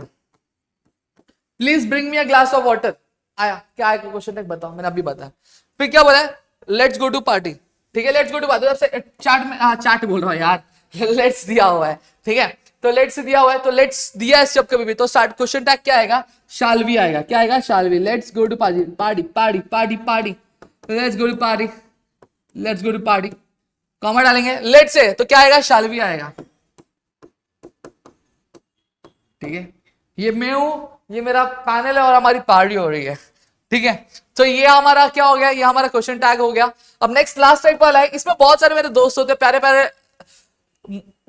Please bring me a glass of water. आया, क्या आएगा क्वेश्चन टैग, बताओ, मैंने अभी बताया. फिर क्या बोला है, लेट्स गो टू पार्टी. ठीक है, let's go to party. Chart में चार्ट बोल रहा हूं यार, लेट्स दिया हुआ है. ठीक है, तो लेट्स दिया हुआ है, तो लेट्स दिया है जब कभी भी, तो स्टार्ट क्वेश्चन टैग क्या आएगा, शाल भी आएगा. क्या आएगा, शाल भी. Let's go to party, party party party party, let's go to party, let's go to party. Comma डालेंगे, लेट्स से तो क्या आएगा, शाल भी आएगा. ठीक है, ये मैं हूं, ये मेरा पैनल है और हमारी पार्टी हो रही है. ठीक है, तो ये हमारा क्या हो गया, ये हमारा क्वेश्चन टैग हो गया. अब नेक्स्ट लास्ट टाइप वाला है. इसमें बहुत सारे मेरे दोस्त होते हैं, प्यारे प्यारे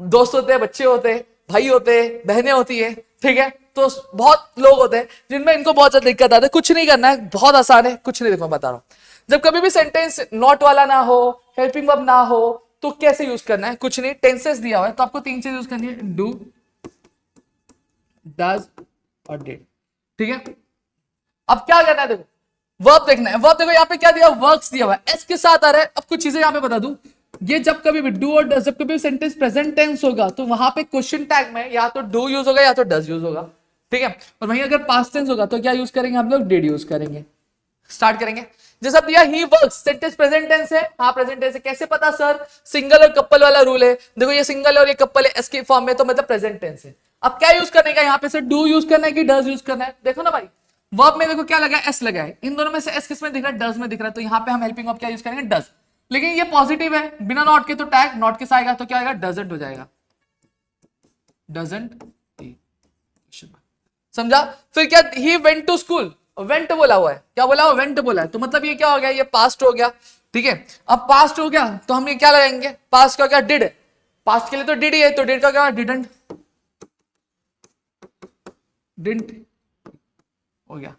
दोस्त होते हैं, बच्चे होते हैं, भाई होते हैं, बहनें होती है. ठीक है, तो बहुत लोग होते हैं जिनमें इनको बहुत ज्यादा दिक्कत आती है. कुछ नहीं करना है, बहुत आसान है, कुछ नहीं. देखो मैं बता रहा हूं, जब कभी भी सेंटेंस नॉट वाला ना हो, हेल्पिंग वर्ब ना हो, तो कैसे यूज करना है, कुछ नहीं. टेंसेस दिया हुआ है तो आपको 3 चीज यूज करनी है, डू, डज और डिड. ठीक है, अब क्या करना है, देखो वर्ब देखना है. वर्ब देखो यहाँ पे क्या दिया, वर्क्स दिया हुआ है, एस के साथ आ रहा है. अब कुछ चीजें यहाँ पे बता दूं, ये जब कभी भी डू और डज, जब कभी सेंटेंस प्रेजेंट टेंस होगा तो वहां पे क्वेश्चन टैग में या तो डू यूज होगा या तो डज यूज होगा. ठीक है, और वहीं अगर पास्ट टेंस होगा तो क्या यूज करेंगे हम लोग, डिड यूज करेंगे. स्टार्ट करेंगे. जैसा दिया ही वर्क्स, सेंटेंस प्रेजेंट टेंस है, हाँ प्रेजेंट टेंस है. कैसे पता सर, सिंगल और कपल वाला रूल है. देखो ये सिंगल और ये कपल है, एस के फॉर्म में, तो मतलब प्रेजेंट टेंस है. अब क्या यूज करने का, यहाँ पे से डू यूज करना है कि डज यूज करना है. देखो ना भाई, वर्ब में देखो क्या लगा है, एस लगा है. इन दोनों में से एस किस में दिख रहा है, डज में दिख रहा है. तो यहाँ पे हम हेल्पिंग वर्ब क्या यूज करेंगे, डज. लेकिन ये पॉजिटिव है, बिना नॉट के, तो टैग नॉट के साथ आएगा, तो क्या आएगा, डजंट हो जाएगा. डजंट. समझा. फिर क्या, he went to school, went बोला हुआ है, क्या बोला हुआ, वेंट बोला है, तो मतलब ये क्या हो गया, ये पास्ट हो गया. ठीक है, अब पास्ट हो गया तो हम ये क्या लगाएंगे, पास्ट का क्या, डिड. पास्ट के लिए तो डिड ही है, तो डिड का क्या, डिडंट. डिडंट हो गया.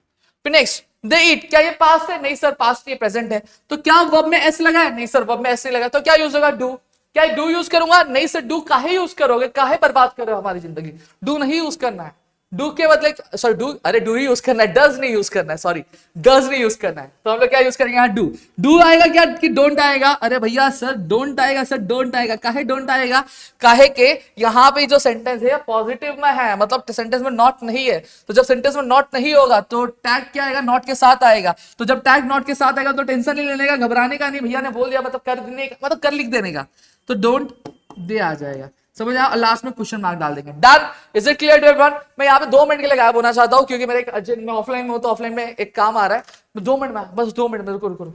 फिर नेक्स्ट, दे ईट, क्या ये पास्ट है, नहीं सर पास्ट, ये प्रेजेंट है. तो क्या वर्ब में एस लगा है, नहीं सर वर्ब में एस नहीं लगा. तो क्या यूज होगा, डू. क्या डू यूज करूंगा, नहीं सर डू काहे यूज करोगे, काहे बर्बाद कर रहे हो हमारी जिंदगी, डू नहीं यूज करना है. डू के बदले सॉरी डू, अरे डू ही यूज करना है, डज नहीं यूज करना है, सॉरी डज नहीं यूज करना है। तो हम लोग क्या यूज करेंगे यहाँ, डू। डू आएगा क्या कि डोंट आएगा? अरे भैया सर डोंट आएगा, सर डोंट आएगा। काहे डोंट आएगा? काहे के यहाँ पे जो सेंटेंस है पॉजिटिव में है, मतलब सेंटेंस में नॉट नहीं है। तो जब सेंटेंस में नॉट नहीं होगा तो टैग क्या आएगा? नॉट के साथ आएगा। तो जब टैग नॉट के साथ आएगा तो टेंशन नहीं लेने का, घबराने का नहीं, भैया ने बोल दिया मतलब कर देने का, मतलब कर लिख देने का। तो डोंट दे आ जाएगा, समझ आया? लास्ट में क्वेश्चन मार्क डाल देंगे। Done. Is it clear to everyone? मैं यहाँ पे 2 मिनट के लिए गायब होना चाहता हूँ क्योंकि मेरे मैं ऑफलाइन में हूँ, तो ऑफलाइन में एक काम आ रहा है। मैं 2 मिनट में, बस 2 मिनट में, रुको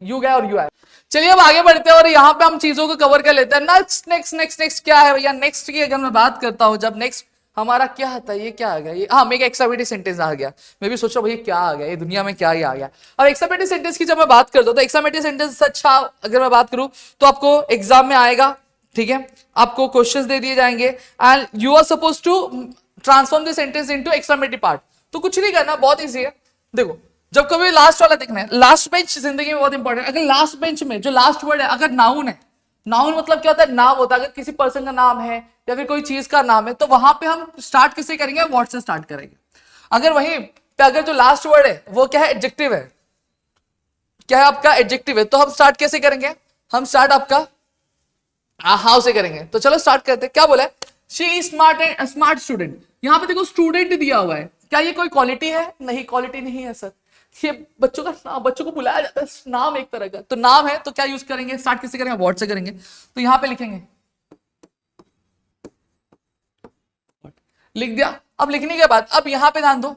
यू गया और यू आया। चलिए अब आगे बढ़ते हैं और यहाँ पे हम चीजों को कवर कर लेते हैं। नेक्स्ट क्या है भैया? नेक्स्ट की अगर मैं बात करता हूँ, जब नेक्स्ट हमारा क्या था, ये क्या आ गया? ये हाँ, मेरा एक्सामेटिव सेंटेंस आ गया। मैं भी सोच रहा हूँ भैया क्या आ गया, ये दुनिया में क्या ही आ गया। अब एक्सामेटिव सेंटेंस की जब मैं बात करता हूँ तो एक्सामेटिव सेंटेंस अच्छा अगर मैं बात करूँ तो आपको एग्जाम में आएगा, ठीक है? आपको क्वेश्चंस दे दिए जाएंगे and you are suppose to transform the sentence into exclamatory part. तो कुछ नहीं करना, बहुत इजी है। देखो जब कभी लास्ट वाला देखना है, लास्ट बेंच जिंदगी में बहुत इंपॉर्टेंट है। अगर लास्ट बेंच में जो लास्ट वर्ड है अगर नाउन है, नाउन मतलब क्या होता है? नाम होता है। अगर किसी पर्सन का नाम है या फिर कोई चीज का नाम है तो वहां पे हम स्टार्ट किससे करेंगे? व्हाट से स्टार्ट करेंगे। अगर वहीं पे अगर जो लास्ट वर्ड है वो क्या है? एडजेक्टिव है। क्या है आपका? एडजेक्टिव है। तो हम स्टार्ट कैसे करेंगे? हम स्टार्ट आपका हाउ से करेंगे। तो चलो स्टार्ट करते हैं। क्या बोला है? She is smart student. यहां पे देखो स्टूडेंट दिया हुआ है, क्या ये कोई क्वालिटी है? नहीं, क्वालिटी नहीं है सर। ये बच्चों का नाम, बच्चों को बुलाया जाता है, नाम एक तरह का। तो नाम है तो क्या यूज करेंगे? स्टार्ट किससे करेंगे? व्हाट से करेंगे। तो यहां पे लिखेंगे, लिख दिया। अब लिखने के बाद अब यहां पे ध्यान दो,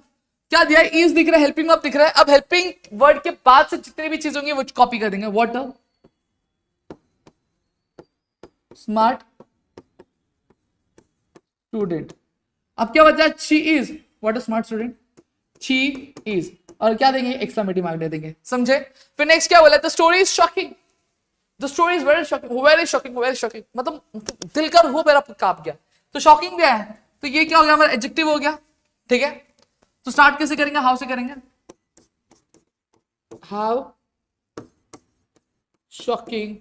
क्या दिया है? इज दिख रहा है, हेल्पिंग वर्ब दिख रहा है। अब हेल्पिंग वर्ड के बाद से जितनी भी चीज होंगी वो कॉपी कर देंगे। What smart student. अब क्या बचा? She is what a smart student, she is. और क्या देंगे? एक्सक्लेमेटिव मार्क दे देंगे, समझे? फिर नेक्स्ट क्या बोला? The story is shocking, the story is very shocking, very shocking, very shocking, मतलब दिल का रूह मेरा कांप गया। तो शॉकिंग क्या है? तो ये क्या हो गया? हमारा एडजेक्टिव हो गया, ठीक है? तो स्टार्ट कैसे करेंगे? हाउ से करेंगे। How shocking.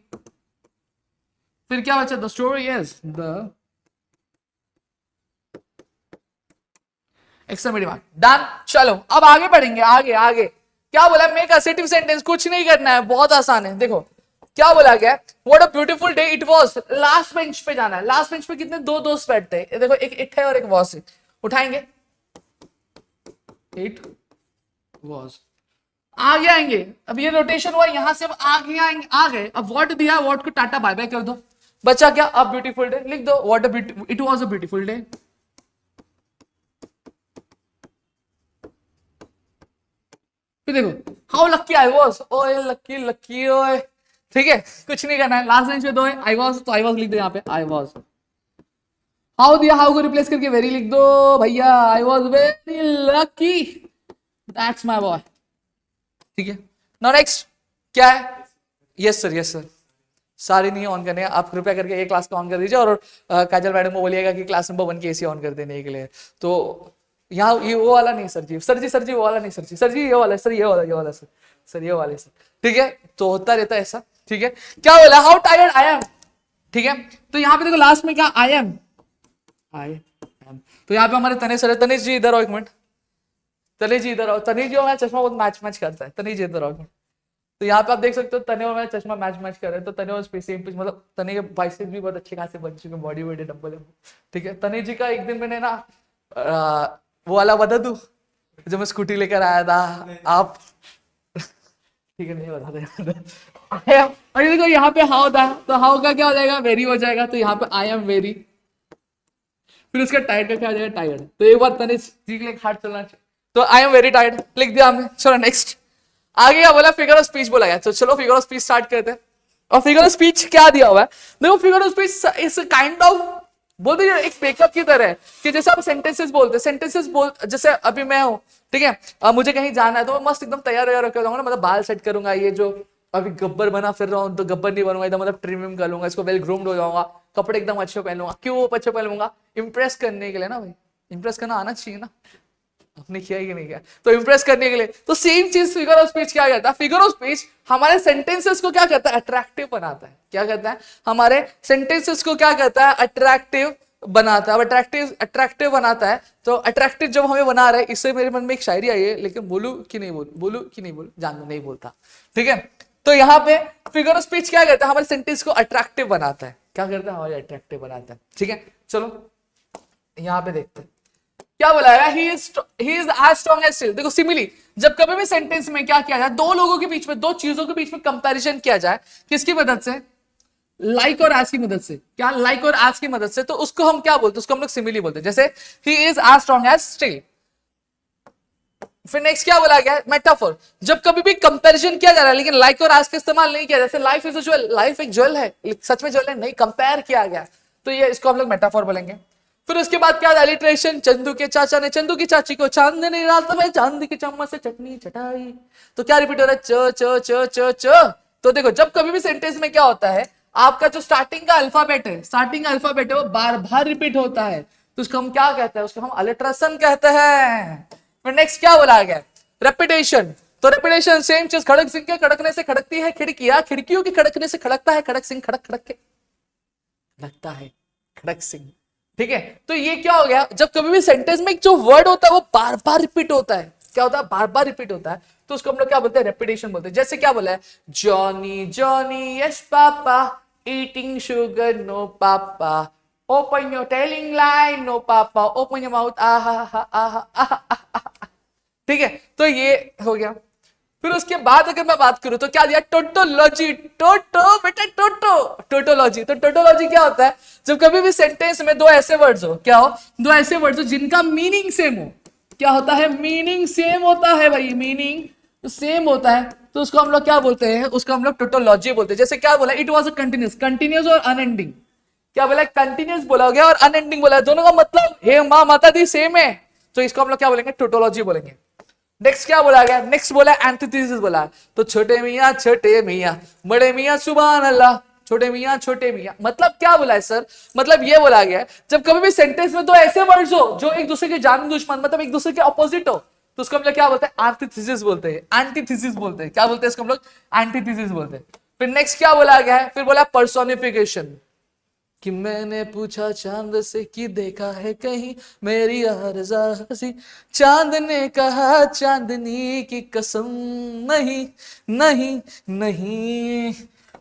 फिर क्या बचा? The story is the exclamative mark. Done. चलो अब आगे बढ़ेंगे, आगे आगे क्या बोला? Make assertive sentence. कुछ नहीं करना है, बहुत आसान है। देखो क्या बोला गया? What a beautiful day it was. Last bench पे जाना है। लास्ट बेंच पे कितने? 2 दोस्त बैठते हैं। देखो एक इट है और एक वॉज है। उठाएंगे, इट वॉज। आगे आएंगे, अब ये रोटेशन हुआ, यहां से अब आगे आएंगे, आ गए। अब व्हाट दिया, व्हाट को टाटा बाय बाय कर दो। बचा क्या? अब ब्यूटीफुल डे लिख दो। What a it was a beautiful day. फिर देखो हाउ लकी आई वॉज। ओए लकी लकी ओए, ठीक है? कुछ नहीं करना है। लास्ट बेंच पे 2 है, आई वॉज, तो आई वॉज लिख दो यहाँ पे, आई वॉज। हाउ दिया, हाउ को रिप्लेस करके वेरी लिख दो भैया, I was very lucky, that's my boy, ठीक है? नाउ नेक्स्ट क्या है? Yes sir, yes sir. सारे नहीं ऑन करने, आप कृपया करके ये क्लास का ऑन कर दीजिए और काजल मैडम को बोलिएगा कि क्लास नंबर 1 की एसी ऑन कर देने के लिए। तो यहाँ ये वो वाला नहीं सर जी, सर जी वो वाला नहीं सर जी ये वाला, सर ये वाला सर ये वाले सर, ठीक है? तो होता रहता है ऐसा, ठीक है? क्या बोला? हाउ टायर्ड आई एम, ठीक है? तो यहाँ पे देखो लास्ट में क्या? I am. तो यहाँ पे हमारे तनेश सर है। तनेश जी इधर आओ एक मिनट। तनेश जी इधर आओ। तनेश जी और मेरा चश्मा बहुत मैच करता है। तनेश जी इधर आओ एक मिनट। तो यहाँ पे आप देख सकते हो तने और मेरा चश्मा मैच कर रहे हैं। तो तने और सेम पिच, मतलब तने के बाइसेप्स भी बहुत अच्छे खासे बन चुके, बॉडी वेट डंबल है, ठीक है? तने जी का एक दिन मैंने ना वो वाला बता दूं जब मैं स्कूटी लेकर आया था, आप ठीक है नहीं बता। और ये देखो यहाँ पे हाउ था, तो हाउ का क्या हो जाएगा? वेरी हो जाएगा। तो यहाँ पे आई एम वेरी, फिर उसका टायर्ड का क्या हो जाएगा? टायर्ड। तो एक बार तने जी के लिए हार्ड चलना चाहिए। तो आई एम वेरी टायर्ड लिख दिया हमने। चलो नेक्स्ट आगे क्या बोला? फिगर ऑफ स्पीच बोला गया। तो चलो फिगर ऑफ स्पीच स्टार्ट करते हैं। और फिगर ऑफ स्पीच क्या दिया हुआ है? देखो figure of speech is kind of बोलते हैं एक मेकअप की तरह है कि जैसे आप सेंटेंसेस बोलते हैं, सेंटेंसेस बोल, जैसे अभी मैं हूँ, ठीक है? मुझे कहीं जाना है तो मैं मस्त एकदम तैयार होकर जाऊंगा ना, मतलब बाल सेट करूंगा, ये जो अभी गब्बर बना फिर रहा हूँ तो गब्बर नहीं बनूंगा, एकदम मतलब ट्रिम कर लूंगा, इसको वेल ग्रूम्ड हो जाऊंगा, कपड़े एकदम अच्छे पहन लूंगा। क्यों अच्छे पहन लूंगा? इंप्रेस करने के लिए ना भाई, इंप्रेस करना आना चाहिए ना, आपने किया कि नहीं किया? तो इंप्रेस करने के लिए। तो सेम चीज फिगर ऑफ स्पीच क्या करता है? फिगर ऑफ स्पीच हमारे सेंटेंसेस को क्या करता है? अट्रैक्टिव बनाता है। क्या करता है? हमारे सेंटेंसेस को क्या करता है? अट्रैक्टिव बनाता है, अब अट्रैक्टिव बनाता है। तो अट्रैक्टिव जब हमें बना रहा है, इससे मेरे मन में एक शायरी आई है, लेकिन बोलूं कि नहीं बोलूं जान नहीं बोलता, ठीक है। तो यहाँ पे फिगर ऑफ स्पीच क्या करता है, हमारे सेंटेंस को अट्रैक्टिव बनाता है। क्या करता है, हमारे अट्रैक्टिव बनाता है, ठीक है। चलो यहाँ पे देखते हैं क्या बोला है, he is as strong as steel. देखो सिमिली, जब कभी भी सेंटेंस में क्या किया जाए, दो लोगों के बीच में, दो चीजों के बीच में कंपैरिजन किया जाए, किसकी मदद से, लाइक और एज की मदद से। क्या, लाइक और एज की मदद से, तो उसको हम क्या बोलते हैं, उसको हम लोग सिमिली बोलते हैं। जैसे he is as strong as steel. फिर नेक्स्ट क्या बोला गया, मेटाफोर, जब कभी भी कंपैरिजन किया जा रहा है लेकिन लाइक और एज का इस्तेमाल नहीं किया, जैसे life is a jewel, life एक ज्वेल है, सच में ज्वेल है नहीं, कंपेयर किया गया, तो ये इसको हम लोग मेटाफोर बोलेंगे। फिर उसके बाद क्या, एलिट्रेशन, चंदू के चाचा ने चंदू की चाची को चांदनी रात में चांदी की चम्मच से चटनी चटाई। तो क्या रिपीट हो रहा है, च च च च च। तो देखो जब कभी भी सेंटेंस में क्या होता है, आपका जो स्टार्टिंग का अल्फाबेट है, वो बार बार रिपीट होता है, तो उसको हम क्या कहते हैं, उसको हम अलिट्रेशन कहते हैं। फिर नेक्स्ट क्या बोला गया, रेपिटेशन। तो रेपिटेशन, सेम चीज, खड़क सिंह के खड़कने से खड़कती है खिड़कियां, खिड़कियों के खड़कने से खड़कता है खड़क सिंह, खड़क खड़क के लगता है खड़क सिंह, ठीक है। तो ये क्या हो गया, जब कभी भी सेंटेंस में जो वर्ड होता है वो बार बार रिपीट होता है, क्या होता है, बार बार रिपीट होता है, तो उसको हम लोग क्या बोलते हैं, रेपिटेशन बोलते हैं। जैसे क्या बोला है, Johnny Johnny yes papa eating sugar no papa, open your telling line no papa, open your mouth आहा हा आहा आहा, ठीक है। तो ये हो गया। फिर उसके बाद अगर मैं बात करूं तो क्या दिया, टोटोलॉजी, टोटो बेटा टोटो, टोटोलॉजी। तो टोटोलॉजी क्या होता है, जब कभी भी सेंटेंस में दो ऐसे वर्ड्स हो, क्या हो, दो ऐसे वर्ड्स हो जिनका मीनिंग सेम हो, क्या होता है, मीनिंग सेम होता है भाई, मीनिंग सेम होता है, तो उसको हम लोग क्या बोलते हैं, उसको हम लोग टोटोलॉजी बोलते हैं। जैसे क्या बोला, it was a continuous, continuous और अनएंडिंग, क्या बोला, कंटिन्यूस बोला गया और अनएंडिंग बोला, दोनों का मतलब हे माँ माता दी सेम है, तो इसको हम लोग क्या बोलेंगे, टोटोलॉजी बोलेंगे। नेक्स्ट क्या बोला गया, नेक्स्ट बोला एंटीथेसिस बोला, तो छोटे मियाँ बड़े मियाँ सुभान अल्लाह, छोटे मियाँ, मतलब क्या बोला है सर, मतलब ये बोला गया है जब कभी भी सेंटेंस में दो ऐसे वर्ड्स हो जो एक दूसरे के जान दुश्मन, मतलब एक दूसरे के ऑपोजिट हो, तो उसको हम लोग क्या बोलते हैं, एंटीथेसिस बोलते हैं, एंटीथेसिस बोलते हैं, क्या बोलते हैं इसको हम लोग, एंटीथेसिस बोलते हैं। फिर नेक्स्ट क्या बोला गया है, फिर बोला पर्सोनिफिकेशन, कि मैंने पूछा चांद से कि देखा है कहीं मेरी आरज़ा हंसी, चांद ने कहा चांदनी की कसम नहीं नहीं नहीं।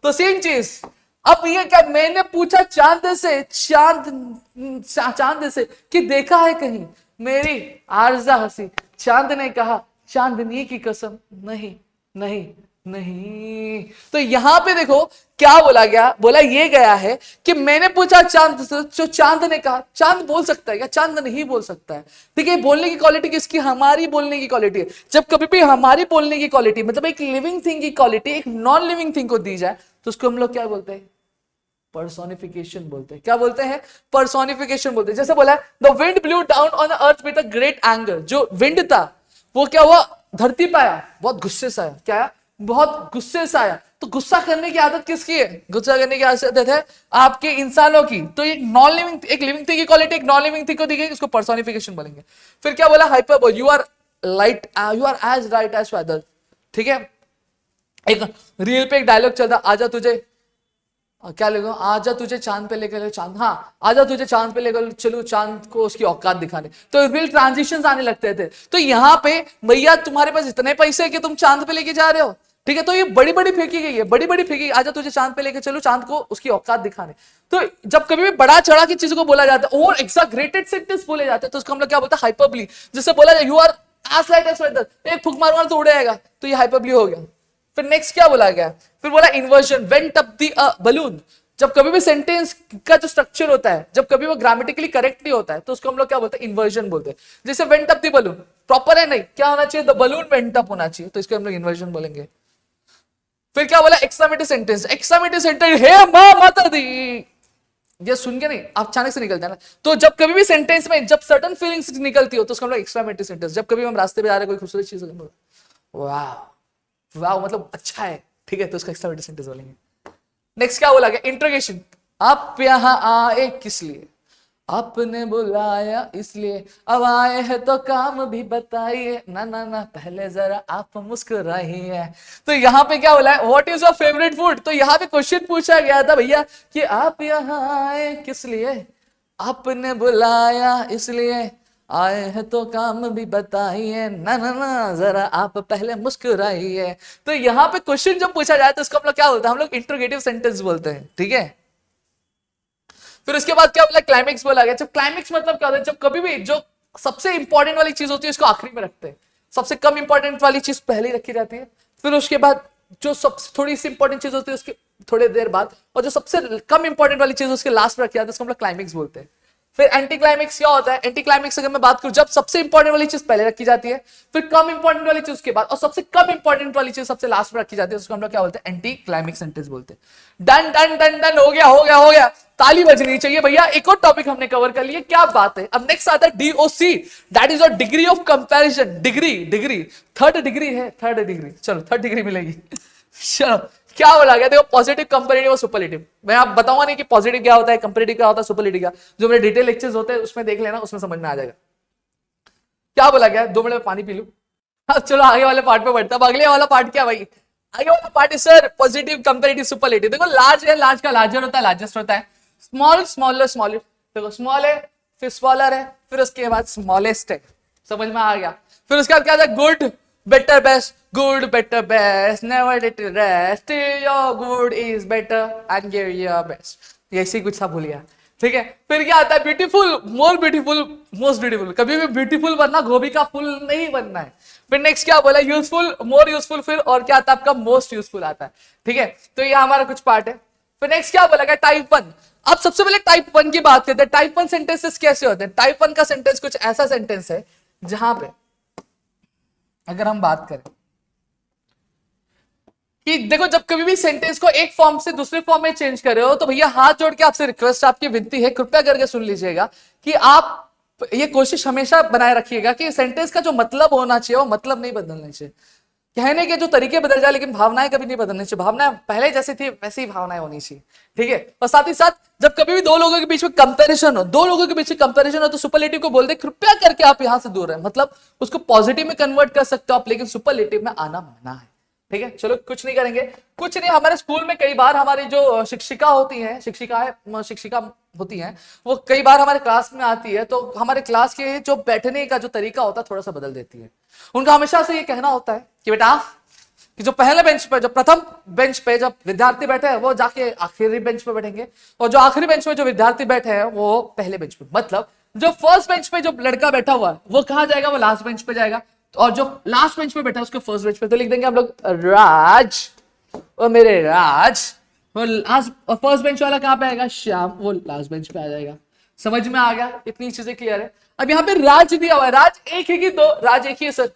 तो सेम चीज, अब ये क्या, मैंने पूछा चांद से कि देखा है कहीं मेरी आरज़ा हंसी, चांद ने कहा चांदनी की कसम नहीं नहीं नहीं। तो यहां पे देखो क्या बोला गया, बोला ये गया है कि मैंने पूछा चांद से, जो चांद ने कहा, चांद बोल सकता है क्या, चांद नहीं बोल सकता है, ठीक है। बोलने की क्वालिटी किसकी, हमारी बोलने की क्वालिटी है। जब कभी भी हमारी बोलने की क्वालिटी, मतलब एक लिविंग थिंग की क्वालिटी एक नॉन लिविंग थिंग को दी जाए, तो उसको हम लोग क्या बोलते हैं, पर्सोनिफिकेशन बोलते हैं। क्या बोलते हैं, पर्सोनिफिकेशन बोलते हैं। जैसे बोला the wind blue down on the earth with a great anger, जो विंड था वो क्या हुआ, धरती पे आया, बहुत गुस्से से आया, क्या आया, बहुत गुस्से से आया। तो गुस्सा करने की आदत किसकी है, गुस्सा करने की आदत है आपके इंसानों की। तो एक नॉन लिविंग, एक लिविंग थिंग की क्वालिटी एक नॉन लिविंग थिंग को दी गई, उसको पर्सोनिफिकेशन बोलेंगे। फिर क्या बोला, hyperbole, you are as right as weather, ठीक है। एक रील पे एक डायलॉग चलता, आजा तुझे क्या लेगा, आजा तुझे चांद पे लेकर चांद, हाँ आजा तुझे चांद पे लेकर चलो, चांद को उसकी औकात दिखाने। तो रियल ट्रांजिशंस आने लगते थे। तो यहाँ पे भैया तुम्हारे पास इतने पैसे हैं कि तुम चांद पे लेके जा रहे हो, ठीक है। तो ये बड़ी बड़ी फेंकी गई है, बड़ी बड़ी फेंकी, आजा तुझे चांद पे लेके चलो, चांद को उसकी औकात दिखाने। तो जब कभी भी बड़ा चढ़ा की चीज को बोला जाता है और एक्साग्रेटेड सेंटेंस बोले जाते हैं, तो उसको हम लोग क्या बोलते हैं, हाइपरबली। जिससे बोला जाए you are as light as weather, एक फूंक मारूंगा तो उड़ेगा, तो ये हाइपरबली हो गया। फिर नेक्स्ट क्या बोला गया, फिर बोला inversion, went up the balloon. जब कभी भी सेंटेंस का जो स्ट्रक्चर होता है, जब कभी वो ग्रामेटिकली करेक्ट नहीं होता है, तो उसको हम लोग क्या बोलते हैं, इन्वर्जन बोलते हैं। जैसे went up the balloon proper है नहीं, क्या होना चाहिए, द बलून वेंट अप होना चाहिए, तो इसको हम लोग इन्वर्जन बोलेंगे। फिर क्या बोला, एक्सक्लेमेटरी सेंटेंस, एक्सक्लेमेटरी सेंटेंस, हे मां माता दी, ये सुन के नहीं आप अचानक से निकलता है ना। तो जब कभी भी सेंटेंस में जब सर्टन फीलिंग्स निकलती हो, तो उसको हम लोग एक्सक्लेमेटरी सेंटेंस। जब कभी हम रास्ते पे जा रहे हैं, कोई खूबसूरत चीज, वाह वाह मतलब अच्छा है, ठीक है, तो उसका एक्सक्लेमेटरी सेंटेंस बोलेंगे। नेक्स्ट क्या बोला गया, इंट्रोगेशन, आप यहाँ आए किस लिए, आपने बुलाया इसलिए, अब आए हैं तो काम भी बताइए, ना ना ना पहले जरा आप मुस्कुराइए। तो यहाँ पे क्या बोला है, what is your favourite food. तो यहाँ पे क्वेश्चन पूछा गया था भैया कि आप यहाँ आए किस लिए, आपने बुलाया इसलिए आए हैं, तो काम भी बताइए ना ना ना, जरा आप पहले मुस्कुराइए। तो यहाँ पे क्वेश्चन जब पूछा जाए तो इसको हम लोग क्या बोलते हैं, हम लोग इंट्रोगेटिव सेंटेंस बोलते हैं, ठीक है। फिर उसके बाद क्या बोला, क्लाइमेक्स बोला गया। जब क्लाइमेक्स मतलब क्या होता है, जब कभी भी जो सबसे इंपॉर्टेंट वाली चीज होती है उसको आखिरी में रखते हैं, सबसे कम इंपॉर्टेंट वाली चीज पहले ही रखी जाती है, फिर उसके बाद जो सबसे थोड़ी सी इंपॉर्टेंट चीज होती है उसके थोड़ी देर बाद, और जो सबसे कम इंपॉर्टेंट वाली चीज उसके लास्ट में रखी जाती है, उसको हम लोग क्लाइमेक्स बोलते हैं। फिर एंटी क्लाइमेक्स क्या होता है, एंटी क्लाइमेक्स अगर मैं बात करूं, जब सबसे इंपॉर्टेंट वाली चीज पहले रखी जाती है, फिर कम इंपॉर्टेंट वाली चीज उसके बाद, और सबसे कम इंपॉर्टेंट वाली चीज सबसे लास्ट में रखी जाती है, उसको हम लोग क्या बोलते हैं, एंटी क्लाइमेक्स सेंटेंस बोलते हैं। डन डन डन डन, हो गया हो गया हो गया, ताली बजनी चाहिए भैया। एक और टॉपिक हमने कवर कर लिया, क्या बात है। अब नेक्स्ट आता है DOC, that is your degree of comparison. Degree degree third degree है, थर्ड डिग्री, चलो थर्ड डिग्री मिलेगी। चलो क्या बोला गया, देखो पॉजिटिव, कंपैरेटिव और सुपरलेटिव। मैं आप बताऊंगा नहीं कि पॉजिटिव क्या होता है, कंपैरेटिव क्या होता है, सुपरलेटिव क्या, जो मेरे डिटेल लेक्चर्स होते हैं उसमें देख लेना, उसमें समझ में आ जाएगा। क्या बोला गया, 2 मिनट में पानी पी लूं। अब चलो आगे वाले पार्ट पे बढ़ता है। अगले वाला पार्ट क्या भाई, आगे वाला पार्ट है सर पॉजिटिव, कंपैरेटिव, सुपरलेटिव। देखो लार्ज है, लार्ज का लार्जर होता है, लार्जेस्ट होता है। स्मॉल स्मॉलर स्मॉलर, देखो स्मॉल है, फिर स्मॉलर है, फिर उसके बाद स्मॉलेस्ट है। समझ में आ गया। फिर उसके बाद क्या था, good better best, good better best, never little rest, your good is better and give your best. ऐसे ही कुछ था, भूल गया, ठीक है। फिर क्या आता है, beautiful, more beautiful, most beautiful. कभी भी ब्यूटीफुल बनना, गोभी का फूल नहीं बनना है। फिर नेक्स्ट क्या बोला, यूजफुल, मोर यूजफुल, फिर और क्या आता है आपका, मोस्ट यूजफुल आता है, ठीक है। तो ये हमारा कुछ पार्ट है। फिर नेक्स्ट क्या बोला गया, टाइप 1। अब सबसे पहले टाइप 1 की बात करते हैं। टाइप 1 सेंटेंसेस कैसे होते हैं। टाइप 1 का सेंटेंस कुछ ऐसा सेंटेंस है जहां पे अगर हम बात करें कि देखो, जब कभी भी सेंटेंस को एक फॉर्म से दूसरे फॉर्म में चेंज कर रहे हो, तो भैया हाथ जोड़ के आपसे रिक्वेस्ट, आपकी विनती है, कृपया करके सुन लीजिएगा कि आप ये कोशिश हमेशा बनाए रखिएगा कि सेंटेंस का जो मतलब होना चाहिए वो मतलब नहीं बदलना चाहिए। कहने के जो तरीके बदल जाए, लेकिन भावनाएं कभी नहीं बदलनी चाहिए। भावनाएं पहले जैसी थी वैसी ही भावनाएं होनी चाहिए, ठीक है। और साथ ही साथ जब कभी भी दो लोगों के बीच में कंपैरिजन हो, दो लोगों के बीच में कंपैरिजन हो, तो सुपरलेटिव को बोल दे कृपया करके आप यहां से दूर रहें। मतलब उसको पॉजिटिव में कन्वर्ट कर सकते हो आप, लेकिन सुपरलेटिव में आना मना है, ठीक है। चलो कुछ नहीं करेंगे, कुछ नहीं। हमारे स्कूल में कई बार हमारी जो शिक्षिका होती हैं, शिक्षिका होती हैं, वो कई बार हमारे क्लास में आती है, तो हमारे क्लास के जो बैठने का जो तरीका होता है थोड़ा सा बदल देती है। उनका हमेशा से ये कहना होता है कि बेटा, कि जो पहले बेंच पे, जो प्रथम बेंच पे जब विद्यार्थी बैठे हैं वो जाके आखिरी बेंच पे बैठेंगे, और जो आखिरी बेंच पे जो विद्यार्थी बैठे हैं वो पहले बेंच पे। मतलब जो फर्स्ट बेंच पे जो लड़का बैठा हुआ है वो कहां जाएगा, वो लास्ट बेंच पे जाएगा, और जो लास्ट बेंच पे बैठा है उसको फर्स्ट बेंच पे। तो लिख देंगे हम लोग, राज और मेरे राज, वो लास्ट, और फर्स्ट बेंच वाला कहां पे आएगा, श्याम, वो लास्ट बेंच पे आ जाएगा। समझ में आ गया, इतनी चीजें क्लियर है। अब यहाँ पे राज दिया हुआ है, राज एक है कि दो, राज एक ही है सर,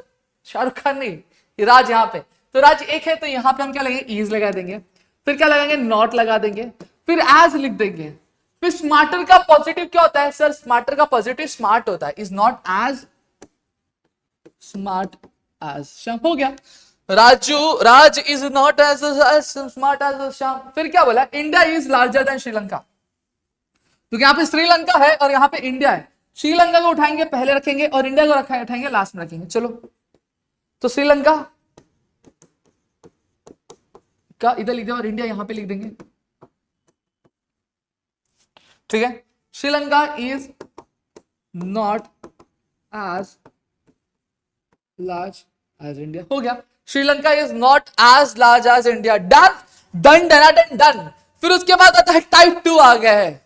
शाहरुख खान नहीं, ये राज यहाँ पे, तो राज एक है, तो यहाँ पे हम क्या लगेंगे, ईज लगा देंगे। फिर क्या लगाएंगे, नॉट लगा देंगे, फिर एज लिख देंगे। फिर स्मार्टर का पॉजिटिव क्या होता है सर, स्मार्टर का पॉजिटिव स्मार्ट होता है, is not as smart as Shyam. हो गया, Raj is not as smart as Shyam. फिर क्या बोला, India is larger than Sri Lanka, क्योंकि यहाँ पे श्रीलंका है और यहाँ पे इंडिया है। श्रीलंका को उठाएंगे पहले रखेंगे, और इंडिया को उठाएंगे लास्ट में रखेंगे। चलो, तो श्रीलंका का इधर लिख देंगे और इंडिया यहां पे लिख देंगे, ठीक है। Sri Lanka is not as large as India. हो गया, Sri Lanka is not as large as India. Done done done done done. फिर उसके बाद आता है टाइप 2 आ गया है।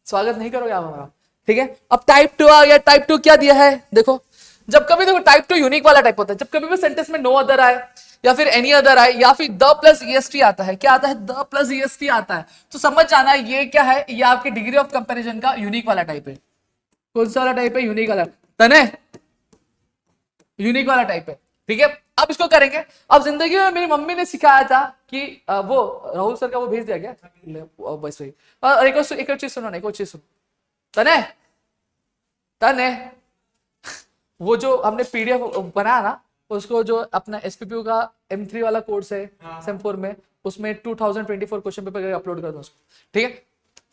स्वागत नहीं करोगे आप हमारा, ठीक है। अब टाइप 2 आ गया। टाइप 2 क्या दिया है, देखो, जब कभी देखो टाइप 2 यूनिक वाला टाइप होता है। जब कभी भी सेंटेंस में नो अदर आए, या फिर एनी अदर आए, या फिर द प्लस EST आता है। क्या आता है, द प्लस EST आता है, तो समझ जाना ये क्या है, ये आपके डिग्री ऑफ कंपैरिजन का यूनिक वाला टाइप है। कौन सा वाला टाइप है, यूनिक वाला, तने यूनिक वाला टाइप है, ठीक है। अब इसको करेंगे। अब जिंदगी में मेरी मम्मी ने सिखाया था कि वो राहुल सर का वो भेज दिया गया बस वही। और एक और चीज सुनो ना, एक और चीज सुनो, तने तने वो जो हमने PDF बनाया ना, उसको जो अपना SPPU का M3 वाला कोर्स है सेम 4 में, उसमें 2024 क्वेश्चन पेपर अपलोड कर दो उसको, ठीक है।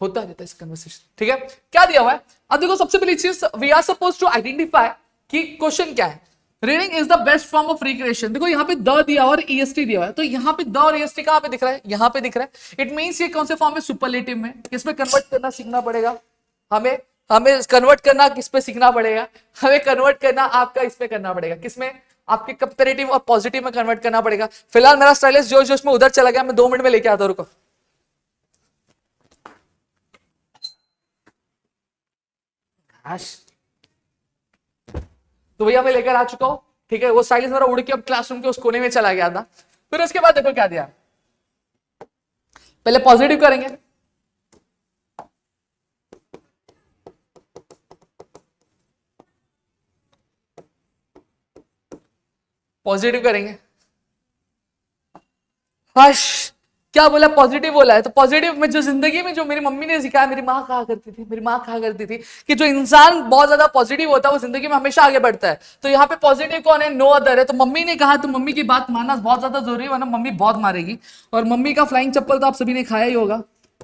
होता रहता है इस कन्वर्सेशन, ठीक है। क्या दिया हुआ है, अब देखो, सबसे पहली चीज we are suppose to identify कि क्वेश्चन क्या है। Reading is the best form of recreation. देखो यहाँ पे द दिया और EST दिया हुआ है, तो यहाँ पे द और EST कहाँ पे दिख रहा है, यहाँ पे दिख रहा है। इट मींस ये कौन से फॉर्म में, सुपरलेटिव में। इसमें कन्वर्ट करना सीखना पड़ेगा हमें। हमें कन्वर्ट करना किस पे सीखना पड़ेगा, हमें कन्वर्ट करना आपका इस पे करना पड़ेगा, किसमें, आपके कंपेरेटिव और पॉजिटिव में कन्वर्ट करना पड़ेगा। फिलहाल मेरा स्टाइलिश जोश जोश में उधर चला गया, मैं 2 मिनट में लेके आता हूं, रुको। तो भैया मैं लेकर आ चुका हूं, ठीक है। वो स्टाइलिश मेरा उड़ के अब क्लासरूम के उस कोने में चला गया था। फिर उसके बाद देखो क्या दिया, पहले पॉजिटिव करेंगे, पॉजिटिव करेंगे। हश, क्या बोला, पॉजिटिव बोला है। तो पॉजिटिव में जो जिंदगी में जो मेरी मम्मी ने सिखाया, मेरी माँ कहा करती थी कि जो इंसान बहुत ज्यादा पॉजिटिव होता है वो जिंदगी में हमेशा आगे बढ़ता है। तो यहाँ पे पॉजिटिव कौन है, नो अदर है। तो मम्मी ने कहा, तो मम्मी की बात मानना बहुत ज्यादा जरूरी है, वरना मम्मी बहुत मारेगी। और मम्मी का फ्लाइंग चप्पल तो आप सभी ने खाया ही होगा,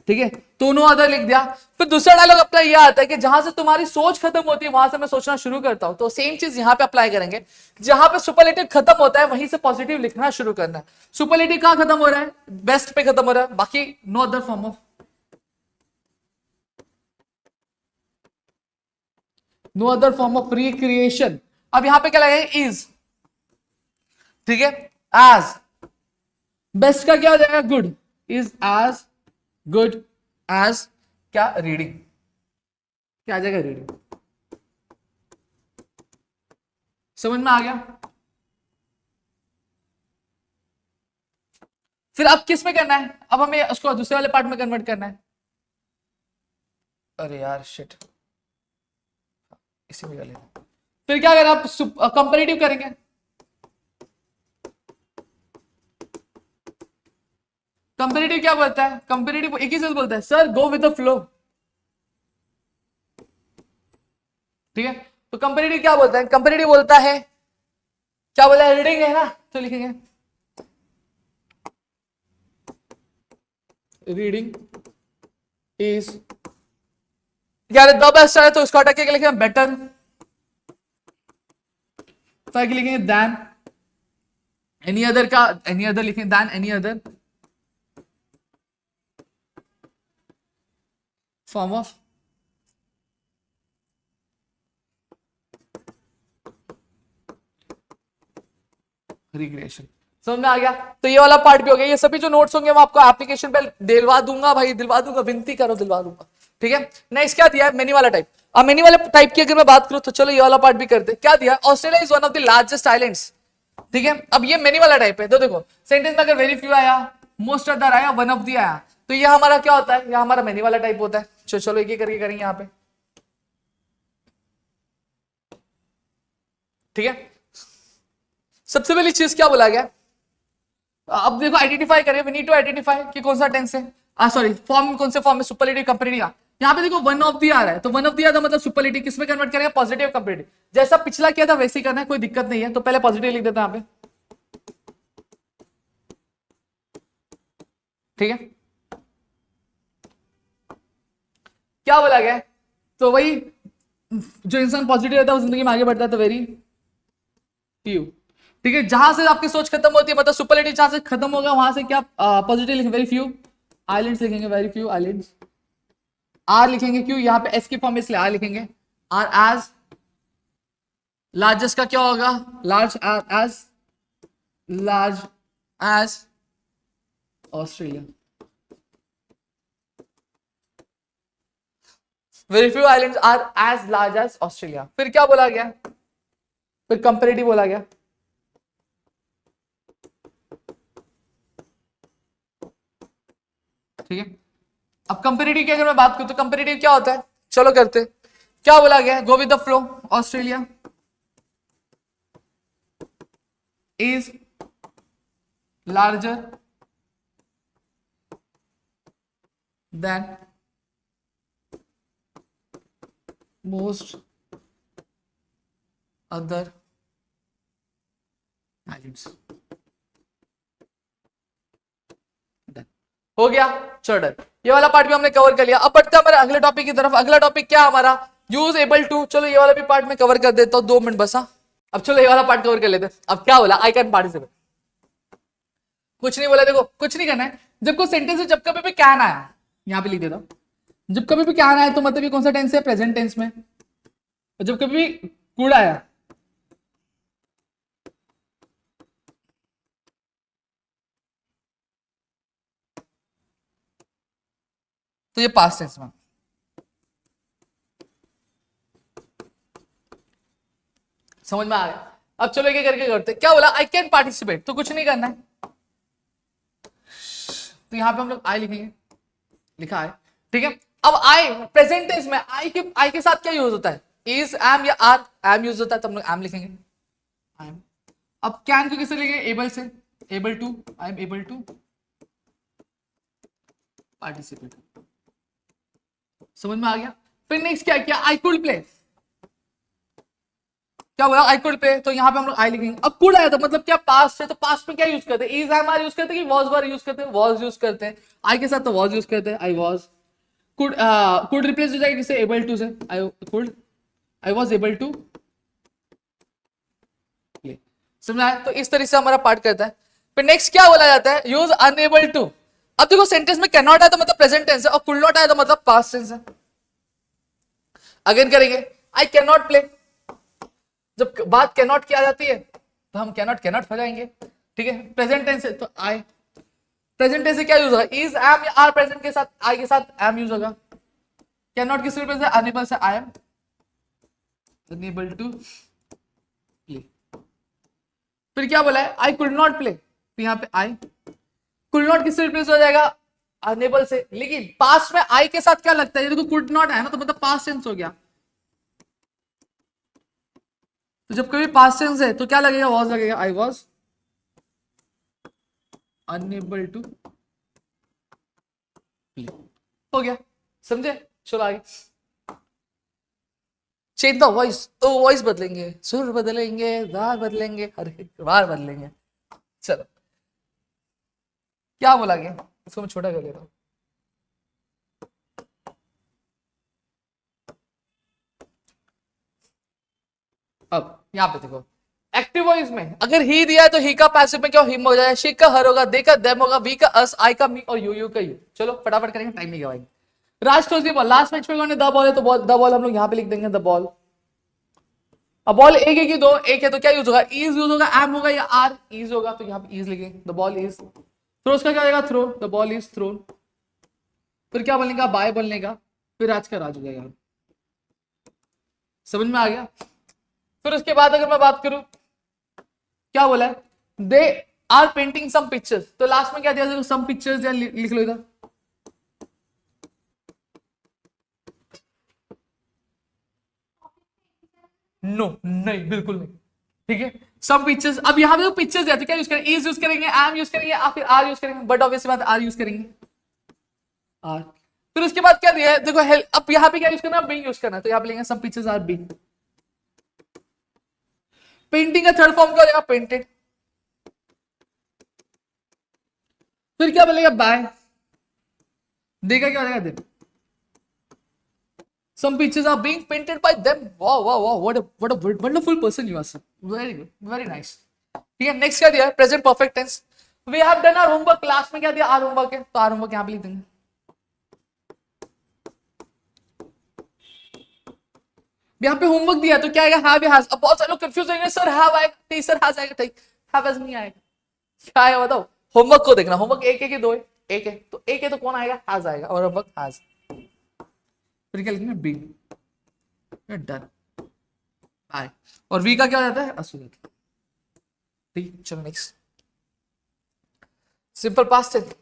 ठीक है। तो नो अदर लिख दिया। फिर दूसरा डायलॉग अपना यह आता है कि जहां से तुम्हारी सोच खत्म होती है वहां से मैं सोचना शुरू करता हूं। तो सेम चीज यहां पे अप्लाई करेंगे, जहां पे सुपरलेटिव खत्म होता है वहीं से पॉजिटिव लिखना शुरू करना है। सुपरलेटिव कहां खत्म हो रहा है, बेस्ट पे खत्म हो रहा है, बाकी no other form of, no other form of recreation. अब यहां पे क्या लगेगा, इज, ठीक है। एज, बेस्ट का क्या हो जाएगा, good, is as good as क्या, रीडिंग, क्या आ जाएगा, रीडिंग। समझ में आ गया। फिर अब किस में करना है, अब हमें उसको दूसरे वाले पार्ट में कन्वर्ट करना है। अरे यार शिट, इसी में कर लेते। फिर क्या करें, आप कंपैरेटिव करेंगे। कंपैरेटिव क्या बोलता है, कंपैरेटिव एक ही चीज बोलता है, sir go with the flow, ठीक है। तो कंपैरेटिव क्या बोलता है, कंपैरेटिव बोलता है, क्या बोला है, रीडिंग है ना, तो लिखेंगे रीडिंग इज, यार द बेस्ट है तो उसको हटा के लिखेंगे बेटर, फिर लिखेंगे देन एनी अदर का, एनी अदर लिखेंगे than any other form of recreation. समझ में आ गया। तो ये वाला पार्ट भी हो गया। ये सभी जो नोट्स होंगे मैं आपको एप्लीकेशन पे दिलवा दूंगा भाई, दिलवा दूंगा, विनती करो दिलवा दूंगा, ठीक है। नेक्स्ट क्या दिया है, मेनी वाला टाइप। अब मेनी वाले टाइप की अगर मैं बात करूं तो चलो ये वाला पार्ट भी करते हैं। क्या दिया, Australia is one of the largest islands, ठीक है। अब ये मेनी वाला टाइप है। तो देखो सेंटेंस में अगर वेरी फ्यू आया, मोस्ट अदर आया, वन ऑफ द आया, तो ये हमारा क्या होता है, ये हमारा मेनी वाला टाइप होता है। चलो एक एक करके करेंगे यहाँ पे, ठीक है। सबसे पहली चीज क्या बोला गया, अब देखो आइडेंटिफाई करें, वी नीड टू आइडेंटिफाई कि कौन सा टेंस है, सॉरी फॉर्म, कौन से फॉर्म में, सुपरलेटिव कंपैरेटिव। यहाँ पे देखो वन ऑफ दी आ रहा है, तो वन ऑफ दी आता मतलब सुपरलेटिव किस में कन्वर्ट करेंगे, पॉजिटिव कंपैरेटिव। जैसा पिछला किया था वैसे ही करना है, कोई दिक्कत नहीं है। तो पहले पॉजिटिव लिख देते हैं यहाँ पे, ठीक है। क्या बोला गया, तो वही जो इंसान पॉजिटिव रहता है वो जिंदगी में आगे बढ़ता है, तो वेरी फ्यू, ठीक है। जहां से आपकी सोच खत्म होती है, मतलब सुपरलेटिव जहां से खत्म होगा वहां से क्या पॉजिटिव लिखेंगे, वेरी फ्यू आइलैंड्स लिखेंगे, वेरी फ्यू आइलैंड्स। आर लिखेंगे क्यों, यहाँ पे एस की फॉर्म इसलिए आर लिखेंगे। आर एज लार्जेस्ट का क्या होगा, large, are as large as Australia, very few islands are as large as Australia. फिर क्या बोला गया, फिर कंपैरेटिव बोला गया, ठीक है। अब कंपैरेटिव की अगर मैं बात करूं तो कंपैरेटिव क्या होता है, चलो करते। क्या बोला गया, go with the flow, Australia is larger then most other islands. हो गया, चलो ये वाला पार्ट भी हमने कवर कर लिया। अब बढ़ते हैं हमारे अगले टॉपिक की तरफ। अगला टॉपिक क्या हमारा, यूज एबल टू। चलो ये वाला भी पार्ट में कवर कर देता हूं, 2 मिनट बस। अब चलो ये वाला पार्ट कवर कर लेते हैं। अब क्या बोला, आई कैन पार्टिसिपेट, कुछ नहीं बोला। देखो कुछ नहीं करना है, जब कोई सेंटेंस जब कभी भी कैन आया, यहां पे लिख देता हूं, जब कभी भी कैन आया तो मतलब ये कौन सा टेंस है, प्रेजेंट टेंस में। और जब कभी भी कुड आया तो ये पास्ट टेंस में। समझ में आ गया। अब चलो एक करके करते। क्या बोला, आई कैन पार्टिसिपेट, तो कुछ नहीं करना है, तो यहां पे हम लोग आई लिखेंगे, लिखा है, ठीक है। अब आई प्रेजेंट टेंस में आई के साथ क्या यूज होता है, इज, एम या आर, एम यूज होता है तो हम लोग एम लिखेंगे, आई एम। अब कैन को किससे लिखेंगे, एबल से, able to, I am able to participate. समझ में आ गया। फिर नेक्स्ट क्या किया, आई कुड प्ले, क्या बोला, आई कुड प्ले, तो यहाँ पे हम लोग आई लिखेंगे। अब कुड आया था मतलब क्या, पास्ट है, तो पास्ट में क्या यूज करते हैं, इज, एम, आर यूज करते हैं कि वॉज, वर यूज करते हैं, वॉज यूज करते हैं। आई के साथ तो वॉज यूज करते हैं, आई वॉज। कुड रिप्लेस हो जाएगी जिससे एबल टू से, I was able to play. समझा है। तो इस तरह से हमारा पार्ट करता है। फिर नेक्स्ट क्या बोला जाता है, यूज अनएबल टू। अब देखो सेंटेंस में कैन नॉट आया तो मतलब प्रेजेंट टेंस है, और कुड नॉट आया तो मतलब पास्ट टेंस है। अगेन करेंगे, आई कैन नॉट प्ले, जब बात कैन नॉट की आ जाती है तो हम कैन नॉट हो जाएंगे, ठीक है। प्रेजेंट टेंस है तो आई, प्रेजेंट टेंस से क्या यूज होगा, इज, एम या आर, प्रेजेंट के साथ आई के साथ एम यूज होगा। कैन नॉट किस रिप्लेस है, अनेबल से I am unable to play. फिर क्या बोला है, आई कुड नॉट प्ले, तो यहाँ पे आई कुड नॉट किससे रिप्लेस हो जाएगा, अनेबल से। लेकिन पास्ट में आई के साथ क्या लगता है, देखो कुड नॉट है ना, तो मतलब पास्ट टेंस हो गया। तो जब कभी पास्ट टेंस है तो क्या लगेगा, वॉज लगेगा, I was unable to play. हो गया, समझे। चलो आगे, चेंज द वॉइस, तो वॉइस बदलेंगे, सुर बदलेंगे, दार बदलेंगे, हर एक बार बदलेंगे। चलो क्या बोला गया, इसको मैं छोटा कर ले रहा हूं। अब यहाँ पे देखो, एक्टिव वॉइस में अगर ही दिया है तो ही का पैसिव में क्या हिम हो जाएगा, शी का हर होगा, दे का देम होगा, वी का अस, आई का मी और यू का यू। चलो फटाफट करेंगे, टाइम नहीं गवाएंगे। Raj throws the ball, last match में द बॉल है तो द बॉल हम लोग यहाँ पे लिख देंगे, द बॉल। अब बॉल एक है कि दो, एक है तो क्या यूज होगा, इज यूज होगा, एम होगा या आर, इज होगा तो यहाँ पे इज लिखेंगे, द बॉल इज। थ्रोस का क्या आएगा, throw, the ball is thrown. फिर क्या बोलने बाय बोलने का, फिर राज का राज हो जाएगा। समझ में आ गया। फिर उसके बाद अगर मैं बात करूं, क्या बोला है, they are painting some pictures, तो लास्ट में क्या दिया, सम पिक्चर्स या लिख लो इधर। नो नहीं, बिल्कुल नहीं, ठीक है। सम पिक्चर्स, अब यहां पे पिक्चर्स दिया तो क्या यूज करेंगे, इज यूज करेंगे, एम यूज करेंगे या फिर आर यूज करेंगे, बट ऑब्वियसली बात आर यूज करेंगे, आर। फिर उसके बाद क्या दिया है, देखो अब यहाँ पे क्या यूज करना है, बीइंग यूज करना है, तो यहाँ पे लेंगे some pictures are being. Painting का थर्ड फॉर्म क्या हो जाएगा, पेंटेड। फिर क्या बोलेगा, बाय, देगा क्या हो जाएगा, दे। Some pictures are being painted by them. Wow, wow, wow! What a wonderful person you are, sir. Very good, very nice. ठीक है, next क्या दिया है, present perfect tense. We have done our homework. Class में क्या दिया, our homework है, तो our homework यहाँ पे लिख देंगे। यहाँ पे होमवर्क दिया तो क्या आएगा, have या has। अब बहुत सारे लोग कंफ्यूज होंगे, सर have आएगा नहीं, सर has आएगा, ठीक, have has नहीं आएगा, क्या आएगा बताओ। होमवर्क को देखना, होमवर्क एक है कि दो है, एक है, तो एक है तो कौन आएगा, has आएगा, और होमवर्क has। फिर क्या लिखेंगे, बी, डन, बाय। और वी का क्या हो जाता है, असु जाता है, ठीक। चलो next, simple past tense.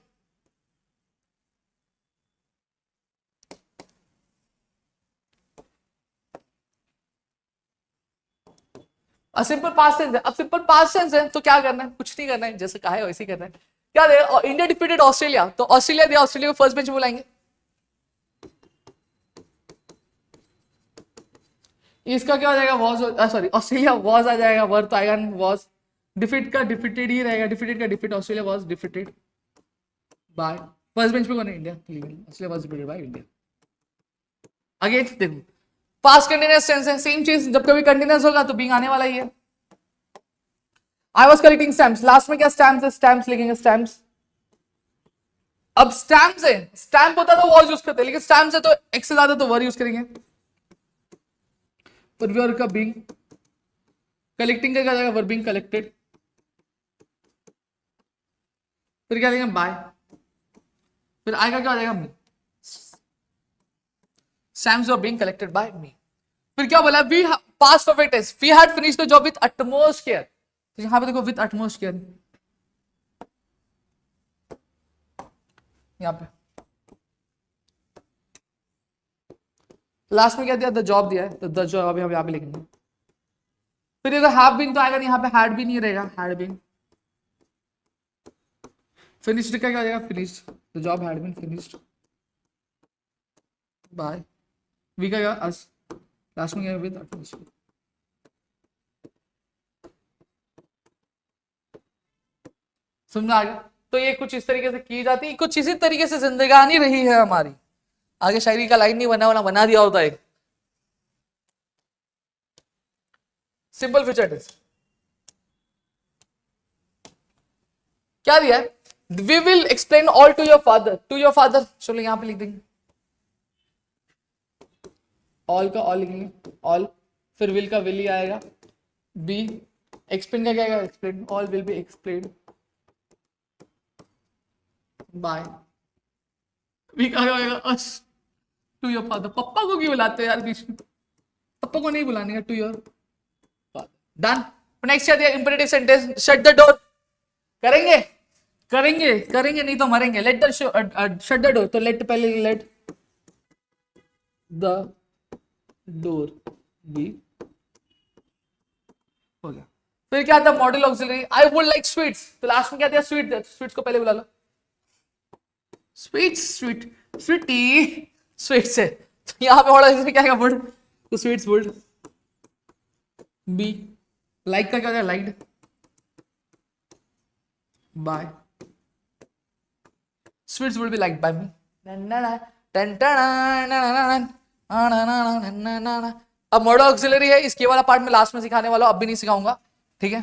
Simple past tense है। अब सिंपल पास्ट टेंस है तो क्या करना है, कुछ नहीं करना है, जैसे कहा है वैसे ही करना है। क्या दे, इंडिया डिफीटेड ऑस्ट्रेलिया, तो ऑस्ट्रेलिया दिया, ऑस्ट्रेलिया को फर्स्ट बेंच में बुलाएंगे। इसका क्या हो जाएगा, वॉज, सॉरी ऑस्ट्रेलिया वॉज आ जाएगा, वर्ड तो आएगा नहीं, वॉज। डिफीट का डिफीटेड ही रहेगा, डिफीटेड का defeat, Australia was defeated by, first bench पे कौन है, India, Australia was defeated by India. Again देखो, पास्ट कंटीन्यूअस टेंस है, सेम चीज, जब कभी कंटीन्यूअस होगा तो बीइंग आने वाला ही है। I was collecting stamps, last में क्या स्टैम्प्स है, स्टैम्प्स लिखेंगे, स्टैम्प्स। अब स्टैम्प है, स्टैम्प होता तो वॉज यूज करते, लेकिन स्टैम्प से तो एक से ज्यादा तो वर यूज करेंगे। पर वर का बीइंग, कलेक्टिंग का क्या जाएगा, वर बीइंग कलेक्टेड। फिर क्या देंगे, बाय। फिर आएगा क्या आ जाएगा, me. Stamps were being collected by me. फिर क्या बोला, we past perfect tense, we had finished the job with utmost care. तो यहां पे देखो विद अटमोस्ट केयर, यहां पे लास्ट में क्या दिया, द जॉब दिया है, तो द जॉब अभी हम यहां पे लिखेंगे। फिर अगर हैव बीन तो आएगा नहीं, यहां पे हैड भी नहीं रहेगा, हैड बीन। फिनिश्ड का क्या आएगा, finished, the job had been finished by. We का अस, लास्ट में क्या विद अटमोस्ट। समझ आ गया। तो ये कुछ इस तरीके से की जाती है, कुछ इसी तरीके से जिंदगानी रही है हमारी। आगे शायरी का लाइन नहीं बना होना, बना दिया होता है। सिंपल फ्यूचर टेंस क्या दिया है, we will explain all to your father, to your father. चलो यहां पे लिख देंगे, ऑल का ऑल लिखेंगे, ऑल। फिर विल का विल ही आएगा, बी। एक्सप्लेन का क्या आएगा, explain, all will be explain by. We का क्या आएगा, अस टू योर फादर। पप्पा को क्यों बुलाते हैं यार बीच में, पप्पा को नहीं बुलाने का, to your father. Done. Next क्या दिया, imperative sentence, shut the door. करेंगे करेंगे करेंगे, नहीं तो मरेंगे। Let the shut the door, तो लेट पहले, लेट द डोर बी, हो गया। फिर क्या था, modal auxiliary, I would like sweets. तो लास्ट में क्या दिया, स्वीट। स्वीट्स को पहले बुला लो, स्वीट, स्वीट, स्वीटी, स्वीट से। तो यहां पे मॉडल ऑक्सिलरी क्या है, वुड, तो स्वीट्स वुड बी। लाइक का क्या होगा, liked by, sweets would be liked by me. अब मॉडल ऑक्सिलरी है, इसके वाला पार्ट में लास्ट में सिखाने वाला हूं, अब भी नहीं सिखाऊंगा, ठीक है,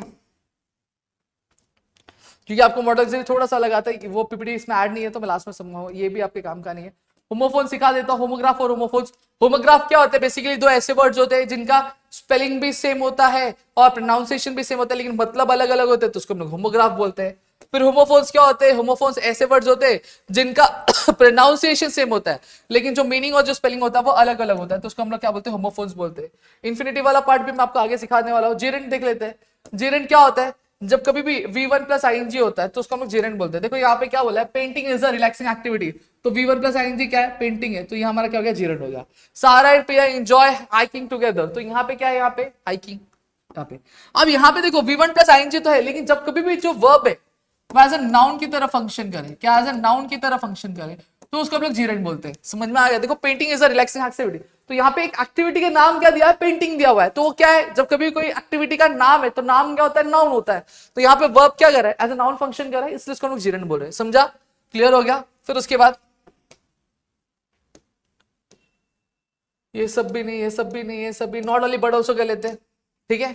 क्योंकि आपको मॉडल ऑक्सिलरी थोड़ा सा लगाता है कि वो पीपीटी इसमें ऐड नहीं है, तो मैं लास्ट में समझाऊंगा, ये भी आपके काम का नहीं है। होमोफोन सिखा देता हूं, होमोग्राफ और होमोफोन्स। होमोग्राफ क्या होते हैं, बेसिकली दो ऐसे वर्ड्स होते हैं जिनका स्पेलिंग भी सेम होता है और प्रोनाउंसिएशन भी सेम होता है, लेकिन मतलब अलग अलग होते हैं, तो उसको हम लोग होमोग्राफ बोलते हैं। फिर होमोफोन्स क्या होते हैं, होमोफोन्स ऐसे वर्ड्स होते हैं जिनका प्रोनाउंसिएशन सेम होता है, लेकिन जो मीनिंग और जो स्पेलिंग होता है वो अलग अलग होता है, तो उसको हम लोग क्या बोलते हैं, होमोफोन्स बोलते हैं। इन्फिनिटी वाला पार्ट भी मैं आपको आगे सिखाने वाला हूँ। जेरेंट देख लेते हैं, जेरेंट क्या होता है, जब कभी भी V1 प्लस ING होता है तो उसको हम लोग जेरेंट बोलते हैं। देखो यहाँ पे क्या बोला है, painting is a relaxing activity, तो V1 प्लस ING क्या है, पेंटिंग है, तो यहाँ हमारा क्या हो गया, जेरेंट हो गया। सारा and Priya enjoy hiking together, तो यहाँ पे क्या है, यहाँ पे हाइकिंग, यहाँ पे। अब यहाँ पे देखो V1 प्लस ING तो है, लेकिन जब कभी भी जो वर्ब है वो एज ए नाउन की तरह फंक्शन करे, क्या एज ए नाउन की तरह फंक्शन करे, तो उसको हम लोग जेरेंट बोलते हैं। समझ में आ गया। देखो painting is a relaxing activity, तो यहाँ पे एक एक्टिविटी का नाम क्या दिया है, पेंटिंग दिया हुआ है, तो वो क्या है, जब कभी कोई एक्टिविटी का नाम है तो नाम क्या होता है, नाउन होता है, तो यहाँ पे वर्ब क्या कर रहा है, एज ए नाउन फंक्शन कर रहा है, इसलिए इसको हम लोग जेरेंट बोल रहे हैं। समझा, क्लियर हो गया। फिर उसके बाद ये सब भी नहीं, ये सब भी नहीं, ये सब भी, नॉट ओनली बट ऑल्सो कर लेते हैं, ठीक है।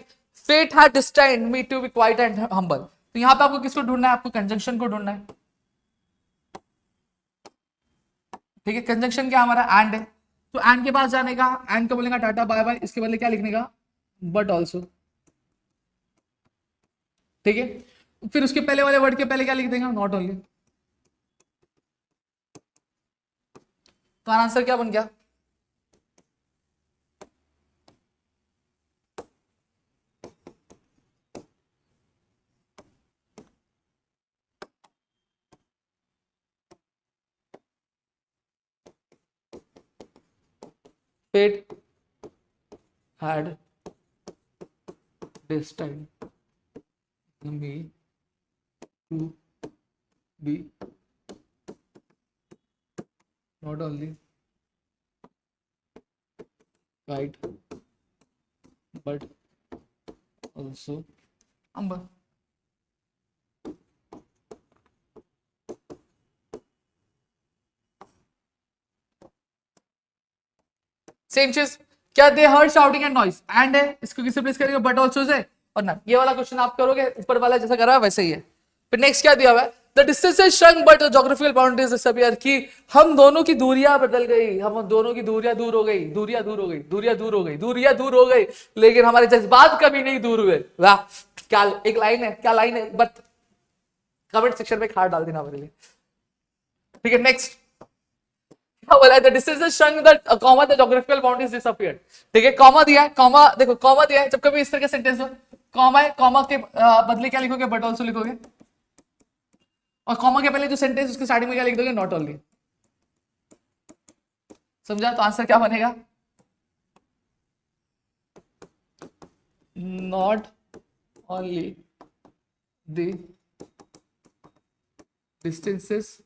Fate had destined me to be quite and humble, तो यहाँ पे आपको किसको ढूंढना है, आपको कंजंक्शन को ढूंढना है, ठीक है। कंजंक्शन क्या हमारा, एंड है, तो एंड के पास जाने का, एंड को बोलेगा टाटा बाय बाय, इसके बदले क्या लिखने का, बट ऑल्सो, ठीक है। फिर उसके पहले वाले वर्ड के पहले क्या लिख देगा, नॉट ओनली, तो आंसर क्या बन गया, Fate had destined me to be not only right but also humble. Same चीज क्या, दे heard shouting and noise, and है, इसको किससे रिप्लेस करेंगे, बट ऑल्सो से, और ना, ये वाला क्वेश्चन आप करोगे ऊपर वाला जैसा करा वैसे ही है। फिर नेक्स्ट क्या दिया हुआ है, the distances shrunk but the geographical boundaries disappear, कि हम दोनों की दूरियां बदल गई, हम दोनों की दूरियां दूर हो गई, दूरियां दूर हो गई, दूरियां दूर हो गई, दूरियां दूर हो गई, लेकिन हमारे जज्बात कभी नहीं दूर हुए। वाह, क्या एक लाइन है, क्या लाइन है, बट कमेंट सेक्शन में खाट डाल देना मेरे लिए। ठीक है, नेक्स्ट क्या बोला है, the distances shrunk the comma the geographical boundaries disappeared. ठीक है, कॉमा दिया है, कॉमा देखो, कॉमा दिया है, जब कभी इस तरह के सेंटेंस हो, कॉमा है, कॉमा के बदले क्या लिखोगे, बट ऑल्सो लिखोगे, और कॉमा के पहले जो सेंटेंस उसके स्टार्टिंग में क्या लिख दोगे, नॉट ओनली। समझा? तो आंसर क्या बनेगा, not only the distances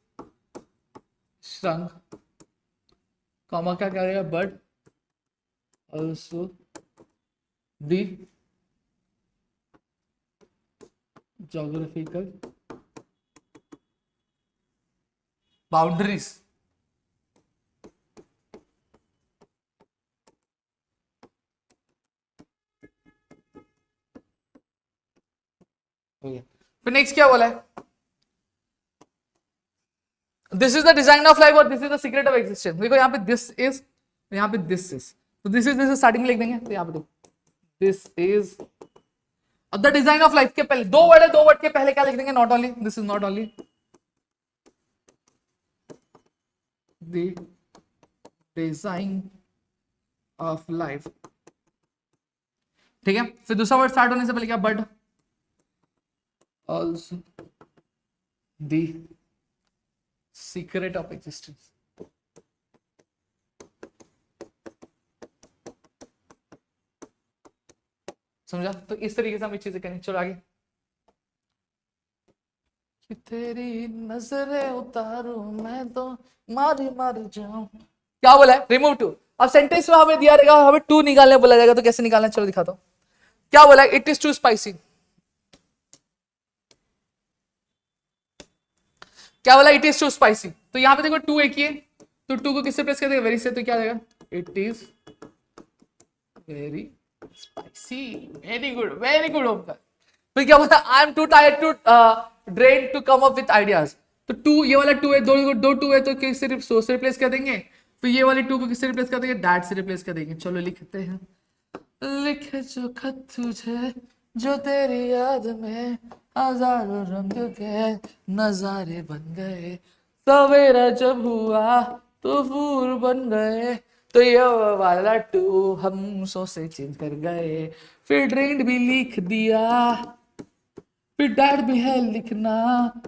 shrunk, comma क्या करेगा, but also the geographical boundaries फिर नेक्स्ट क्या बोला है, this is the design of life और this is the secret of existence. देखो यहाँ पे दिस इज, यहाँ पे दिस इज, तो दिस इज स्टार्टिंग में लिख देंगे, तो यहाँ पे this is the design of life के पहले दो वर्ड है, दो वर्ड के पहले क्या लिख देंगे, not only, this is not only the design of life. ठीक है, फिर दूसरा वर्ड स्टार्ट होने से पहले क्या, but also the secret of existence. समझा? तो इस तरीके से हम ये चीजें करेंगे। चलो आगे, कि तेरी नजरें उतारू मैं तो मारी मारी जाऊं। क्या बोला है, रिमूव टू। अब सेंटेंस में हमें दिया रहेगा, हमें टू निकालने बोला जाएगा, तो कैसे निकालना है चलो दिखाता हूं। क्या बोला है, इट इज टू स्पाइसी। क्या बोला, इट इज टू स्पाइसी। तो यहां पे देखो टू एक ही है, तो टू को किससे प्रेस कर देगा, वेरी से, तो क्या जाएगा, it is very spicy. Very good, very good Omkar. फिर क्या बोलता है, I am too tired to drain to come up with ideas. तो टू, ये वाला टू है, दो टू है, तो किससे सो से रिप्लेस कर देंगे, फिर ये वाले टू को किससे रिप्लेस कर देंगे, दैट से रिप्लेस कर देंगे। चलो लिखते हैं, लिखे जो खत तुझे जो तेरी याद में हजारों रंग के नजारे बन गए, सवेरा जब हुआ तो फूल बन गए, तो ये वाला टू हम सो से चेंज कर गए, फिर ड्रेन भी लिख दिया, फिर डैड भी है लिखना,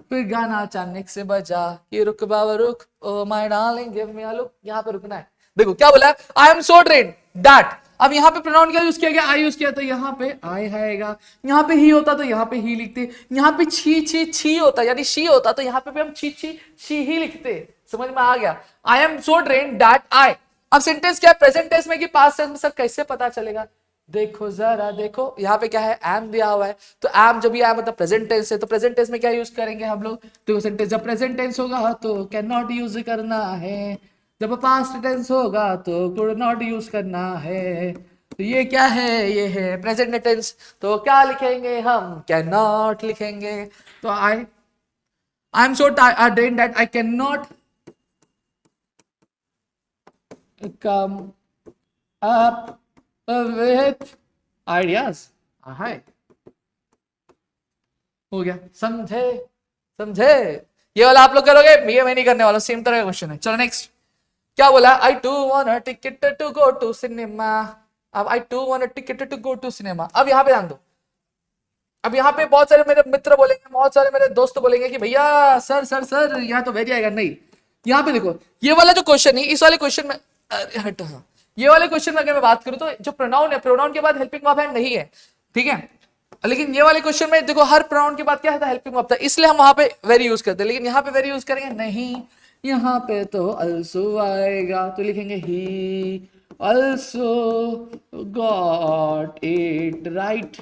फिर गाना अचानक से बजा कि रुक बाबा रुक, oh my darling give me a look. यहाँ पे रुकना है। देखो क्या बोला है, I am so drain that. अब यहाँ पे प्रोनाउन क्या यूज किया गया, आई यूज किया, तो यहाँ पे आई आएगा, यहाँ पे ही होता तो यहाँ पे ही लिखते, यहाँ पे छी छी छी होता यानी शी होता, तो यहाँ पे भी हम छी छी शी ही लिखते। समझ में आ गया, I am so drain that I. अब सेंटेंस क्या है, प्रेजेंट टेंस में कि पास्ट टेंस में, सर कैसे पता चलेगा, देखो जरा देखो, यहाँ पे क्या है, एम दिया हुआ है, तो एम जब भी आया मतलब प्रेजेंट टेंस है, तो प्रेजेंट टेंस में क्या यूज करेंगे हम लोग, तो सेंटेंस जब प्रेजेंट टेंस होगा तो कैन नॉट यूज करना है, जब पास्ट टेंस होगा तो कुड नॉट यूज करना है। तो ये क्या है, ये है प्रेजेंट टेंस, तो क्या लिखेंगे हम, कैन नॉट लिखेंगे। तो I am so drain that I can not come up with ideas। हाय, हो गया, समझे, समझे। ये वाला आप लोग करोगे, ये मैं नहीं करने वाला, सेम तरह का क्वेश्चन है। चलो नेक्स्ट क्या बोला, I too want a ticket to go to cinema. अब I too want a ticket to go to cinema. अब यहाँ पे ध्यान दो, अब यहाँ पे बहुत सारे मेरे मित्र बोलेंगे, बहुत सारे मेरे दोस्त बोलेंगे कि भैया सर सर सर यहाँ तो वेरी आएगा। नहीं, यहाँ पे देखो, ये वाला जो क्वेश्चन है, इस वाले क्वेश्चन में हट, हाँ, ये वाले क्वेश्चन में अगर मैं बात करूं तो जो प्रोनाउन है, प्रोनाउन के बाद हेल्पिंग वर्ब है नहीं है, ठीक है। लेकिन ये वाले क्वेश्चन में देखो, हर प्रोनाउन के बाद क्या है, हेल्पिंग वर्ब था, इसलिए हम वहां पे वेरी यूज करते हैं। लेकिन यहाँ पे वेरी यूज करेंगे नहीं, यहाँ पे तो अल्सो आएगा, तो लिखेंगे ही अल्सो गॉट इट राइट।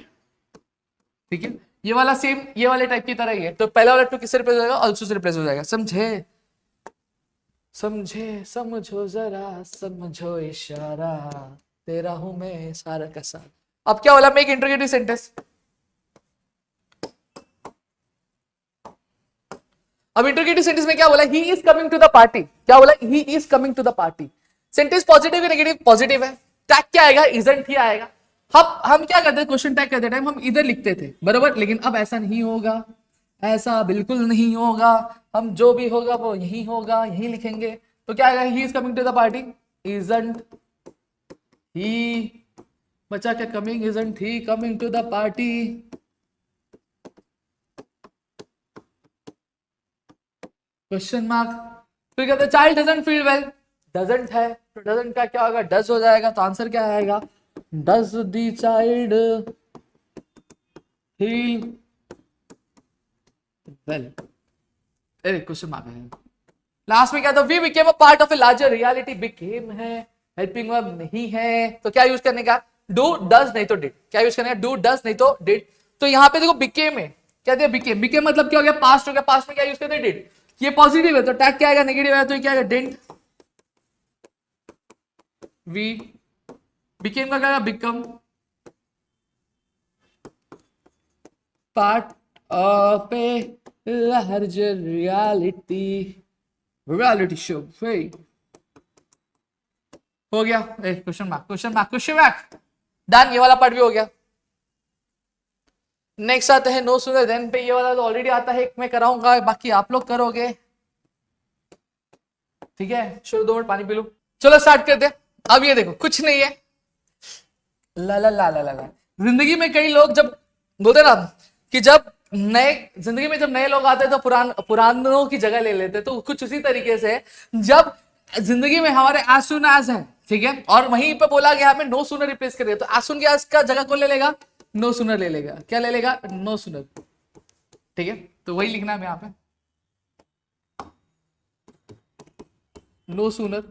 ठीक है, ये वाला सेम ये वाले टाइप की तरह ही है। तो पहला वाला टू किससे रिप्लेस हो जाएगा, अल्सो से रिप्लेस हो जाएगा। समझे, समझे, समझो जरा, समझो इशारा, तेरा हूं मैं सारा का सारा। अब क्या बोला, मेक इंट्रोगेटिव सेंटेंस। अब इंटरोगेटिव सेंटेंस में क्या बोला, he is coming to the party, क्या बोला, he is coming to the party. Sentence positive है नेगेटिव, पॉजिटिव है, टैग क्या आएगा, इजंट ही आएगा। हम क्या करते थे, क्वेश्चन टैग करते टाइम हम इधर लिखते थे, बराबर, लेकिन अब ऐसा नहीं होगा, ऐसा बिल्कुल नहीं होगा, हम जो भी होगा वो यही होगा, यही लिखेंगे। तो क्या आएगा, he is coming to the party, isn't he, बचा क्या, coming, isn't he coming to the party. Question mark. फिर कहते हैं child doesn't feel well, doesn't है तो डजंट का क्या होगा, डज हो जाएगा, तो आंसर क्या आएगा, does the child feel well. अरे क्वेश्चन मार्क है। लास्ट में क्या था, we became a part of a larger reality, became है, हेल्पिंग वर्ब नहीं है, तो क्या यूज करने का, डू डज नहीं तो डिड, क्या यूज करने का, डू डज नहीं तो डिड। तो यहाँ पे देखो बिकेम है, क्या दिया, बिकेम, बिकेम मतलब क्या हो गया, पास्ट हो गया, पास्ट में क्या यूज करते हैं, डिड। ये पॉजिटिव है तो टैग क्या आएगा, नेगेटिव है तो ये क्या आएगा, डिडंट। वी बिकेम का क्या आएगा, become, part of a larger reality, reality show. हो गया, question mark, question mark, question mark, done, ये वाला पार्ट भी हो गया। नेक्स्ट आते हैं नो सूनर देन पे, ये वाला तो ऑलरेडी आता है, एक मैं कराऊंगा, बाकी आप लोग करोगे, ठीक है। चलो 2 मिनट पानी पी लो, चलो स्टार्ट करते हैं। अब ये देखो कुछ नहीं है, ला ला ला ला ला ला। जिंदगी में कई लोग जब बोलते ना कि जब जिंदगी में जब नए लोग आते हैं तो पुरानों की जगह ले लेते, तो कुछ उसी तरीके से जब जिंदगी में हमारे एज सून एज है, ठीक है, और वहीं पे बोला गया हमें नो सूनर रिप्लेस करिए, तो एज सून के एज का जगह कौन ले लेगा, नो सूनर ले लेगा, क्या ले लेगा, नो सूनर, ठीक है। तो वही लिखना है यहाँ पे, नो सूनर,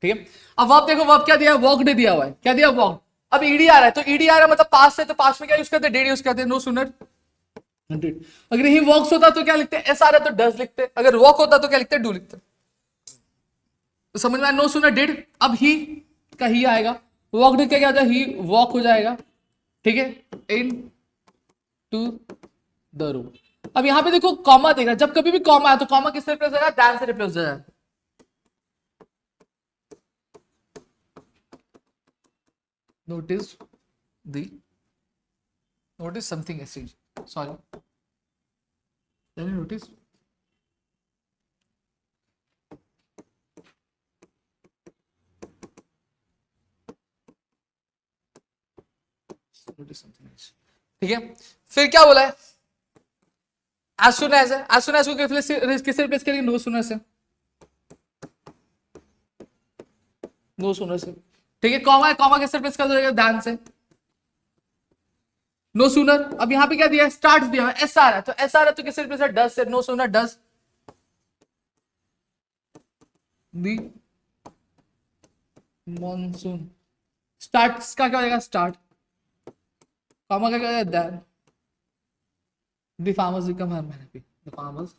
ठीक है। अब वर्ब देखो, वर्ब क्या दिया, वॉकड दिया हुआ है, क्या दिया, वॉकड। अब ईडी आ रहा है, तो ईडी आ रहा है मतलब पास्ट है, तो पास्ट में क्या यूज करते हैं, डिड यूज करते हैं, नो सूनर डिड। अगर ही वॉक्स होता तो क्या लिखते हैं, एस आ रहा है तो डज लिखते, अगर वॉक होता तो क्या लिखते, डू लिखते। तो समझ में आया, नो सूनर डिड। अब ही का ही आएगा, वॉकड क्या जाता है, ही वॉक हो जाएगा, ठीक है, इन टू द रूम। अब यहां पे देखो कॉमा देगा, जब कभी भी कॉमा है तो कॉमा किससे रिप्लेस हो जाएगा, दैन से रिप्लेस हो जाएगा। Notice something essential. Sorry. Can you notice? Notice something else. ठीक है, फिर क्या बोला है, as soon as है, as soon as को किससे रिप्लेस करेंगे, नो सूनर से, नो सूनर से, ठीक है। कॉमा है, कॉमा किससे रिप्लेस कर देगा, दैन से, नो सूनर। अब यहां पे क्या दिया है, स्टार्ट दिया है, एस आ रहा है, तो एस आ रहा है तो किससे रिप्लेस है, डज से, no sooner does. The monsoon, start का क्या हो जाएगा, स्टार्ट, कॉमा का क्या हो जाएगा, than. The farmers become happy, the farmers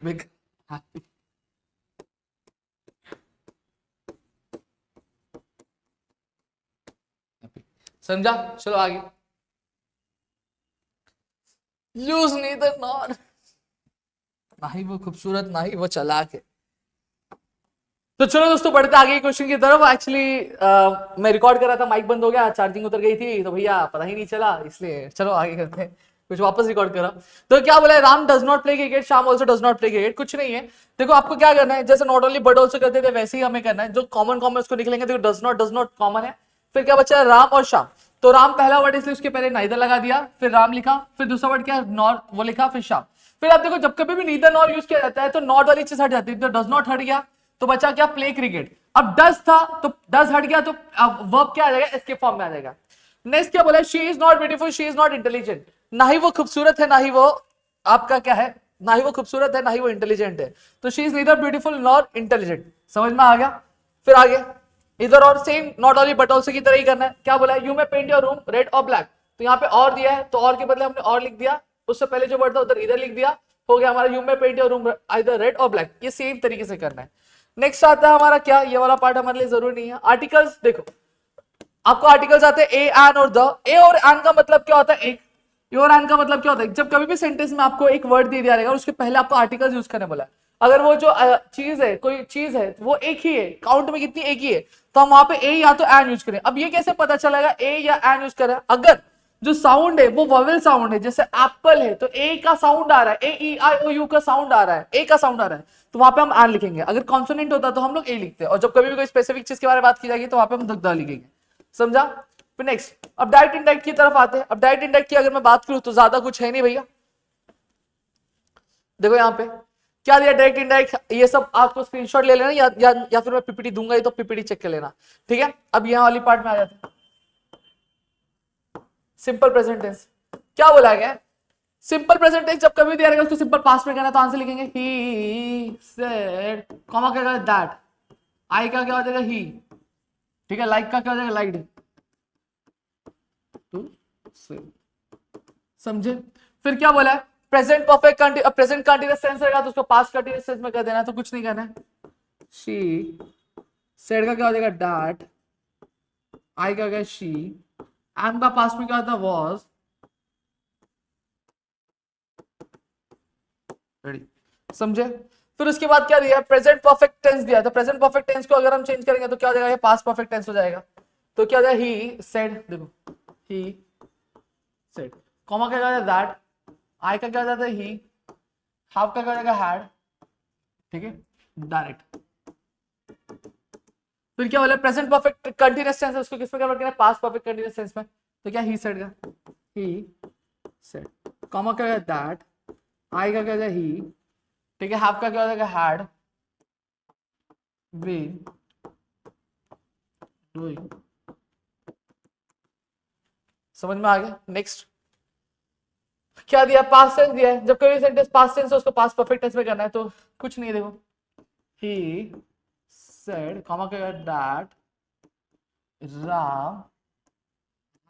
become happy. समझा, चलो आगे। यूज नीदर नॉर, ना ही वो खूबसूरत ना ही वो चालाक है। तो चलो दोस्तों बढ़ते आगे क्वेश्चन की तरफ। एक्चुअली मैं रिकॉर्ड कर रहा था, माइक बंद हो गया, चार्जिंग उतर गई थी, तो भैया पता ही नहीं चला, इसलिए चलो आगे करते हैं, कुछ वापस रिकॉर्ड करा। तो क्या बोला है, Ram does not play cricket, Shyam also does not play cricket. कुछ नहीं है, देखो आपको क्या करना है, जैसे नॉट ओनली बट ऑल्सो करते थे वैसे ही हमें करना है, जो कॉमन कॉमन उसको निकलेंगे। देखो डज नॉट कॉमन है, फिर क्या बचा है, राम और श्याम। तो राम पहला वर्ड इसलिए उसके पहले नाइदर लगा दिया, फिर राम लिखा, फिर दूसरा वर्ड क्या, नॉर वो लिखा, फिर श्याम। फिर आप देखो जब कभी भी नीदर नॉर यूज किया जाता है तो नॉट वाली चीज हट जाती है, तो डज नॉट हट गया, तो बचा क्या, प्ले क्रिकेट। अब डज था तो डज हट गया, तो वर्ब क्या आ जाएगा, इसके फॉर्म में आ जाएगा। नेक्स्ट क्या बोला, she is not beautiful, she is not intelligent, ना ही वो खूबसूरत है ना ही वो आपका क्या है, ना ही वो खूबसूरत है ना ही वो इंटेलिजेंट है। तो she is neither beautiful nor intelligent, समझ में आ गया। फिर आगे इधर और same not only but also की तरह ही करना है। क्या बोला है, you may paint your room red और ब्लैक, तो यहाँ पे और दिया है तो और के बदले हमने और लिख दिया, उससे पहले जो वर्ड था उधर इधर लिख दिया, हो गया हमारा you may paint your room either red और ब्लैक। ये सेम तरीके से करना है। नेक्स्ट आता है हमारा क्या, ये वाला पार्ट हमारे लिए जरूरी नहीं है, आर्टिकल्स। देखो आपको आर्टिकल्स आते हैं ए, एन और द। ए और एन का मतलब क्या होता है? एक। ए और एन का मतलब क्या होता है? जब कभी भी सेंटेंस में आपको एक वर्ड दे दिया रहेगा उसके पहले आपको आर्टिकल्स यूज करने बोला है। अगर वो जो चीज है, कोई चीज है, वो एक ही है, काउंट में कितनी? एक ही है, तो हम वहां पे ए या तो एन यूज करें। अब ये कैसे पता चलेगा ए या एन यूज करें? अगर जो साउंड है वो वॉवेल साउंड है, जैसे एप्पल है तो ए का साउंड आ रहा है, ए ई आई ओ यू का साउंड आ रहा है, ए का साउंड आ रहा है, तो वहां पे हम एन लिखेंगे। अगर कॉन्सोनेंट होता तो हम लोग ए लिखते हैं, और जब कभी भी कोई स्पेसिफिक चीज के बारे में बात की जाएगी तो वहां पे हम द लिखेंगे। समझा? फिर नेक्स्ट, अब डायरेक्ट इनडायरेक्ट की तरफ आते हैं। अब डायरेक्ट इनडायरेक्ट की अगर मैं बात करूं तो ज्यादा कुछ है नहीं भैया। देखो यहाँ पे क्या दिया, डायरेक्ट इनडायरेक्ट, ये सब आपको स्क्रीनशॉट ले लेना या फिर मैं पीपीटी दूंगा, ये तो पीपीटी चेक कर लेना, ठीक है। अब यहाँ वाली पार्ट में आ जाते हैं, सिंपल प्रेजेंट टेंस। क्या बोला गया? सिंपल प्रेजेंट टेंस जब कभी दिया रहेगा उसको सिंपल पास्ट में करना, तो आंसर लिखेंगे ही सेड, कॉमा क्या करेगा? दैट। आई का क्या हो जाएगा? ही, ठीक है। लाइक का क्या हो जाएगा? लाइक्ड। समझे? फिर क्या बोला है? Present perfect, present continuous tense रहेगा तो उसको पास्ट कंटीन्यूअस टेंस में कर देना, तो कुछ नहीं करना है। शी सेड का क्या हो जाएगा? दैट। आई का क्या? शी। एम का पास्ट में क्या होता है? वॉज। रेडी? समझे? फिर उसके बाद क्या दिया? प्रेजेंट परफेक्ट टेंस दिया, तो प्रेजेंट परफेक्ट टेंस को अगर हम चेंज करेंगे तो क्या हो जाएगा? ये पास्ट परफेक्ट टेंस हो जाएगा। तो क्या हो जाएगा? ही सेड, देखो ही सेड, कॉमा क्या हो जाएगा? दैट। आई का क्या हो जाता है? ही। हाफ का क्या हो जाएगा? हैड, ठीक है, डायरेक्ट। फिर क्या बोला? प्रेजेंट परफेक्ट कंटीन्यूअस टेंस है, उसको किस में कन्वर्ट करना है? पास्ट परफेक्ट कंटीन्यूअस टेंस में। तो क्या? ही सेड का ही सेड, कॉमा क्या हो जाएगा? दैट। आई का क्या हो जाएगा? ही, ठीक है। हाफ का क्या हो जाएगा? Had been doing. समझ में आ गया? नेक्स्ट क्या दिया? पास्ट टेंस दिया है। जब कोई सेंटेंस पास्ट टेंस है उसको पास्ट परफेक्ट टेंस में करना है, तो कुछ नहीं है, देखो ही सेड, कॉमा क्या है? दैट Ram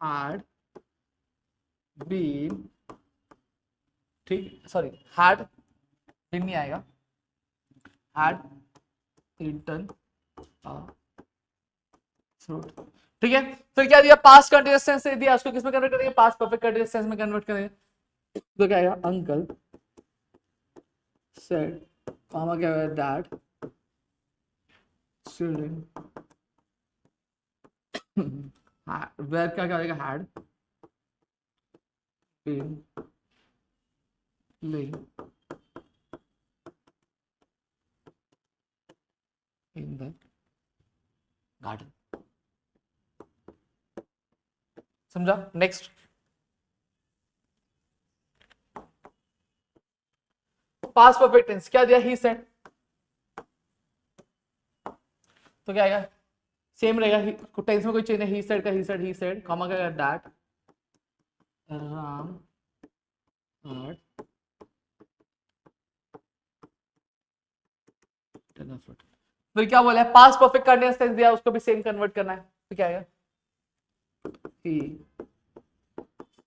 had been, ठीक, सॉरी, had been नहीं आएगा, had eaten a fruit, ठीक है। फिर क्या दिया? पास्ट कंटीन्यूअस टेंस से दिया, उसको किस में कन्वर्ट करेंगे? पास्ट परफेक्ट कंटीन्यूअस टेंस में कन्वर्ट करेंगे, तो क्या आएगा? अंकल said, कॉमा क्या है? डैड children, वेयर का क्या हो जाएगा? Had been playing in the garden। समझा? नेक्स्ट, पास्ट परफेक्ट टेंस क्या दिया? ही सेड, तो क्या आएगा? सेम रहेगा, टेंस में कोई चेंज नहीं, ही सेड का ही सेड, कॉमा क्या? That Ram had eaten a fruit। फिर क्या बोला है? पास्ट परफेक्ट कंटीन्यूअस टेंस दिया, उसको भी सेम कन्वर्ट करना है, तो क्या आएगा? he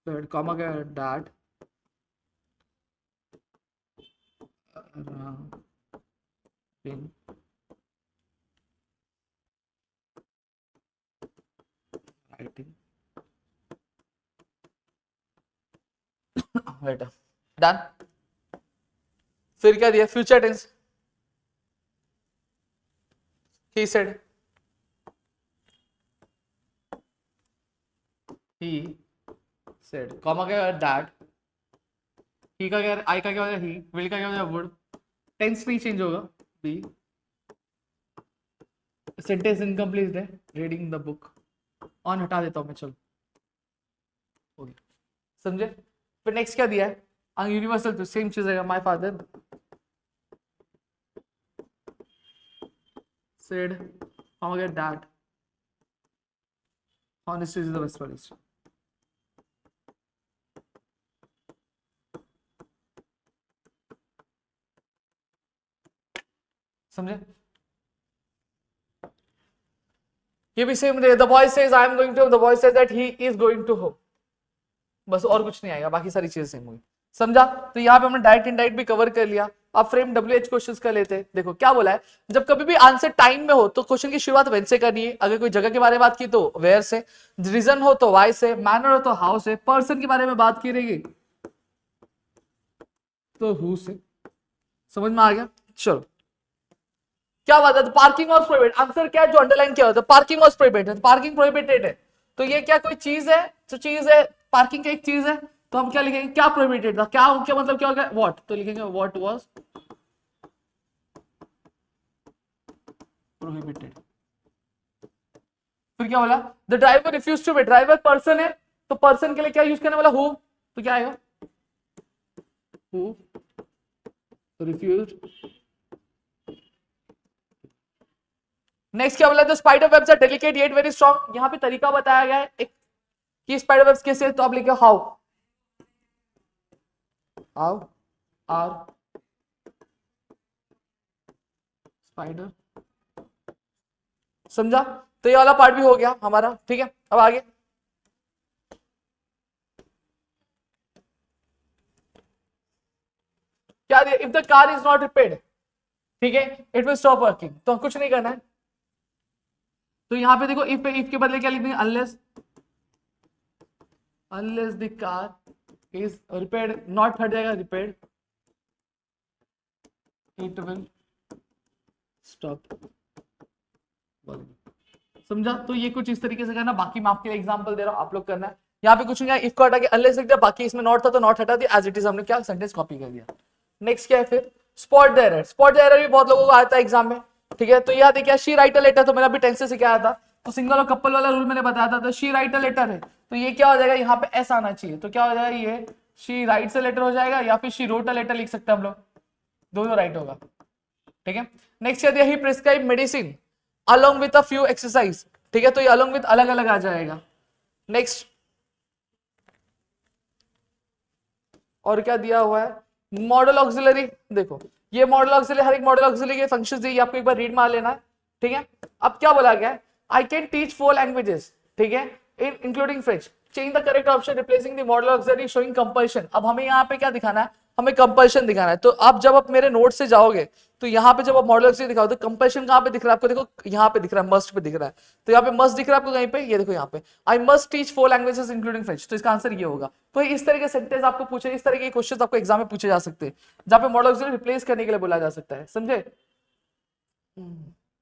said, कॉमा क्या? दैट राम been writing, बेटा डन। फिर क्या दिया? Future tense, he said, he said, comma क्या? दैट, ही का क्या? आई का क्या हो जाएगा? ही, विल का क्या हो जाएगा? वुड, टेंस नहीं चेंज होगा, बी, सेंटेंस इनकम्प्लीट है, रीडिंग द बुक, ऑन हटा देता हूं मैं, चलो हो गया। समझे? फिर नेक्स्ट क्या दिया है? यूनिवर्सल, तो सेम चीज है, माय फादर said, कॉमा क्या? That honesty is the best policy। समझे? ये भी सेम रहे, the boy says I am going to home, the boy says that he is going to home, बस और कुछ नहीं आएगा, बाकी सारी चीजें सेम होगी। समझा? तो यहाँ पे हमने डायरेक्ट इनडायरेक्ट भी कवर कर लिया। आप फ्रेम WH क्वेश्चंस कर लेते हैं। देखो क्या बोला है, जब कभी भी आंसर टाइम में हो तो क्वेश्चन की शुरुआत व्हेन से करनी है, अगर कोई जगह के बारे में बात की तो वेयर से, रीजन हो तो व्हाई से, मैनर हो तो हाउ से, पर्सन के बारे में बात की रहेगी तो हु से। समझ में आ गया? चलो क्या बात है, पार्किंग वॉज प्रोहिबिटेड, आंसर क्या है जो अंडरलाइन किया होता है, parking was prohibited, parking prohibited है, तो ये क्या कोई चीज है? तो चीज है, पार्किंग का एक चीज है, तो हम क्या लिखेंगे, क्या प्रोहिबिटेड था, क्या क्या मतलब क्या होगा, व्हाट, तो लिखेंगे व्हाट वाज प्रोहिबिटेड। फिर क्या बोला, द ड्राइवर रिफ्यूज टू पे, ड्राइवर पर्सन है तो पर्सन के लिए क्या यूज करने वाला, हु, तो क्या आएगा, हु रिफ्यूज। नेक्स्ट क्या बोला, the spider webs are delicate yet very strong, यहाँ पे तरीका बताया गया है एक कि स्पाइडर वेब्स कैसे, तो आप लिखे हाउ आर स्पाइडर। समझा? तो ये वाला पार्ट भी हो गया हमारा, ठीक है। अब आगे क्या दिया, if the car is not repaired, ठीक है, इट विल स्टॉप वर्किंग, तो कुछ नहीं करना है। तो यहां पे देखो इफ के बदले क्या लिख देंगे, unless the car is repaired, not हट जाएगा, रिपेयर्ड, इट विल स्टॉप। समझा? तो ये कुछ इस तरीके से करना, बाकी मैं आपके लिए एग्जांपल दे रहा हूं, आप लोग करना है। यहाँ पे कुछ नहीं, इफ को हटा के अनलेस लिख दिया, बाकी इसमें नॉट था तो नॉट हटा दिया, एज इट इज हमने क्या सेंटेंस कॉपी कर दिया। नेक्स्ट क्या है फिर, spot the error, spot the error भी बहुत लोगों को आता है एग्जाम में, ठीक है। तो यहाँ देखिए शी राइट अ लेटर, तो मेरा भी टेंस से क्या आया था, तो सिंगल और कपल वाला रूल मैंने बताया था, तो शी राइट अ लेटर है, तो ये क्या हो जाएगा, यहाँ पे एस आना चाहिए, तो क्या हो जाएगा, ये शी राइट्स अ लेटर हो जाएगा, या फिर शी रोट अ लेटर लिख सकते हैं हम लोग, दोनों राइट होगा, ठीक है। नेक्स्ट क्या दिया, he prescribe medicine along with a few exercise, ठीक है, तो ये अलोंग विद अलग अलग आ जाएगा। नेक्स्ट और क्या दिया हुआ है, मॉडल ऑक्सिलरी, देखो ये मॉडल ऑक्सिलरी, हर एक मॉडल ऑक्सिलरी के फंक्शंस दिए, आपको एक बार रीड मार लेना है, ठीक है। अब क्या बोला गया है, आई कैन टीच 4 लैंग्वेजेस, ठीक है, including French, change the correct option replacing the model auxiliary showing compulsion. अब हमें यहाँ पे क्या दिखाना है, हमें कंपल्शन दिखाना है, तो आप जब आप मेरे नोट से जाओगे तो यहाँ पे जब आप मॉडल ऑक्सिलरी दिखाओ तो कंपल्शन कहाँ पे दिख रहा है आपको, देखो यहाँ पे दिख रहा है, मस्ट पे दिख रहा है, तो यहाँ पे मस्ट दिख रहा है आपको कहीं पे, ये देखो यहाँ पे, I must teach 4 languages including French, तो इसका आंसर ये होगा। तो इस तरह के सेंटेंस आपको पूछे, इस तरह के क्वेश्चंस आपको एग्जाम में पूछे जा सकते हैं, जहाँ पे मॉडल ऑक्सिलरी रिप्लेस करने के लिए बोला जा सकता है, समझे?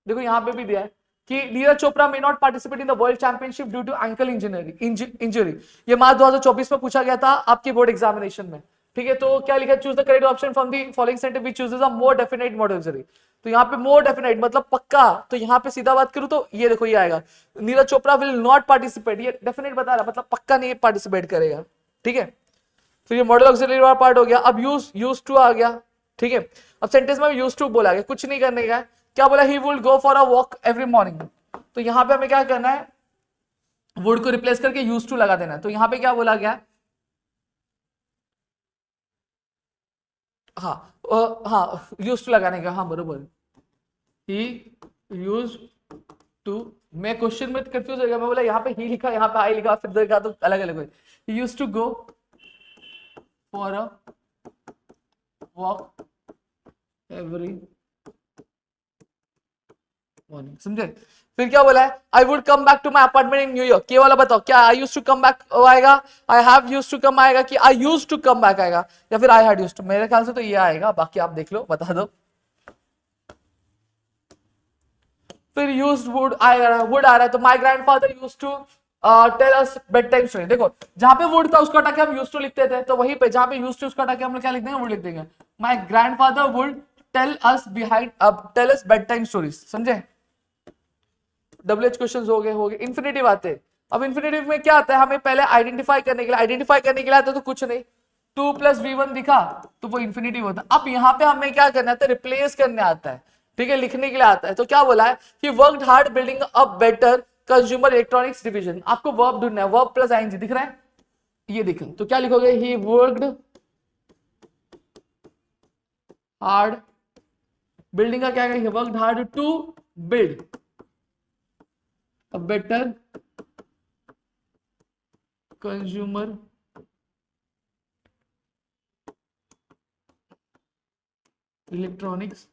देखो यहाँ पे भी दिया है कि Neeraj Chopra may not participate in the world championship due to ankle injury, ये मार्च 2024 में पूछा गया था आपके बोर्ड एग्जामिनेशन में, ठीक है। तो क्या लिखा, choose the correct option from the following sentence which chooses a more definite model auxiliary, तो यहाँ पे मोर डेफिनेट मतलब पक्का, तो यहाँ पे सीधा बात करूं तो ये देखो ये आएगा, Neeraj Chopra will not participate, ये डेफिनेट बता रहा मतलब पक्का नहीं पार्टिसिपेट करेगा, ठीक है। फिर ये मॉडल ऑक्सिलरी वाला पार्ट हो गया। अब यूज टू आ गया, ठीक है। अब सेंटेंस में यूज टू बोला गया, कुछ नहीं करने का है, क्या बोला, he would go for a walk every morning, तो यहां पे हमें क्या करना है, वुड को रिप्लेस करके यूज टू लगा देना है, तो यहां पे क्या बोला गया, हाँ हाँ यूज टू लगाने का, हाँ बरोबर, ही यूज टू, मैं क्वेश्चन में कंफ्यूज हो गया, मैं बोला यहाँ पे ही लिखा यहाँ पे आई लिखा, फिर देखा तो अलग अलग हुए, he use to go for a walk every morning, समझे? फिर क्या बोला है, I would come back to my apartment in New York, ये वाला बताओ, क्या I use to come back आएगा, I have use to come आएगा, कि I use to come back आएगा, या फिर आई हैड यूज टू, मेरे ख्याल से तो ये आएगा, बाकी आप देख लो बता दो। फिर यूज्ड वुड आ रहा है, तो my grandfather used to tell us bed time story, देखो जहां पे वुड था उसको हटा के हम यूज्ड टू लिखते थे, तो वहीं पे जहां पे यूज्ड टू उसको हटा के हम लोग क्या लिख देंगे, वुड लिख देंगे, my grandfather would tell us bed time stories, समझे? WH क्वेश्चंस हो गए, इंफिनिटिव आते हैं। अब इंफिनिटिव में क्या आता है, हमें पहले आइडेंटिफाई करने के लिए आता है, तो कुछ नहीं, 2 + V1 दिखा तो वो इंफिनिटिव होता है। अब यहाँ पे हमें क्या करना आता है, रिप्लेस करने आता है, ठीक है, लिखने के लिए आता है, तो क्या बोला है कि worked hard building a better consumer electronics division, आपको वर्ब ढूंढना है, वर्ब प्लस आईएनजी दिख रहा है, ये दिखे, तो क्या लिखोगे, ही वर्कड हार्ड, बिल्डिंग का क्या है, worked hard to build a better consumer electronics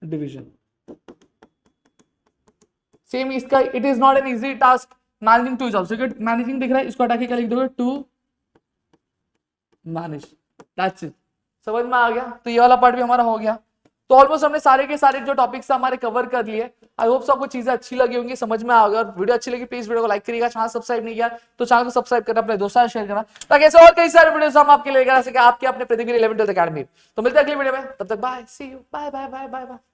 division. Same इसका, it is not an easy task managing two jobs. Managing दिख रहा है, इसको हटा के क्या लिख दोगे, टू मैनेज, दैट्स इट। समझ में आ गया? तो ये वाला पार्ट भी हमारा हो गया। तो ऑलमोस्ट हमने सारे के सारे जो टॉपिक्स हमारे कवर कर लिए। आई होप आपको चीजें अच्छी लगी होंगी, समझ में आ गया। और वीडियो अच्छी लगी प्लीज वीडियो को लाइक करिएगा, चैनल सब्सक्राइब नहीं किया तो चैनल को सब्सक्राइब करना, अपने दोस्तों शेयर करना, ताकि ऐसे और कई सारे वीडियोस हम आपके लेकर आ सके आपके अपने प्रतिगिरी 11 12 अकेडमी। तो मिलते हैं अगली वीडियो में, तब तक bye, see you, bye bye bye bye bye.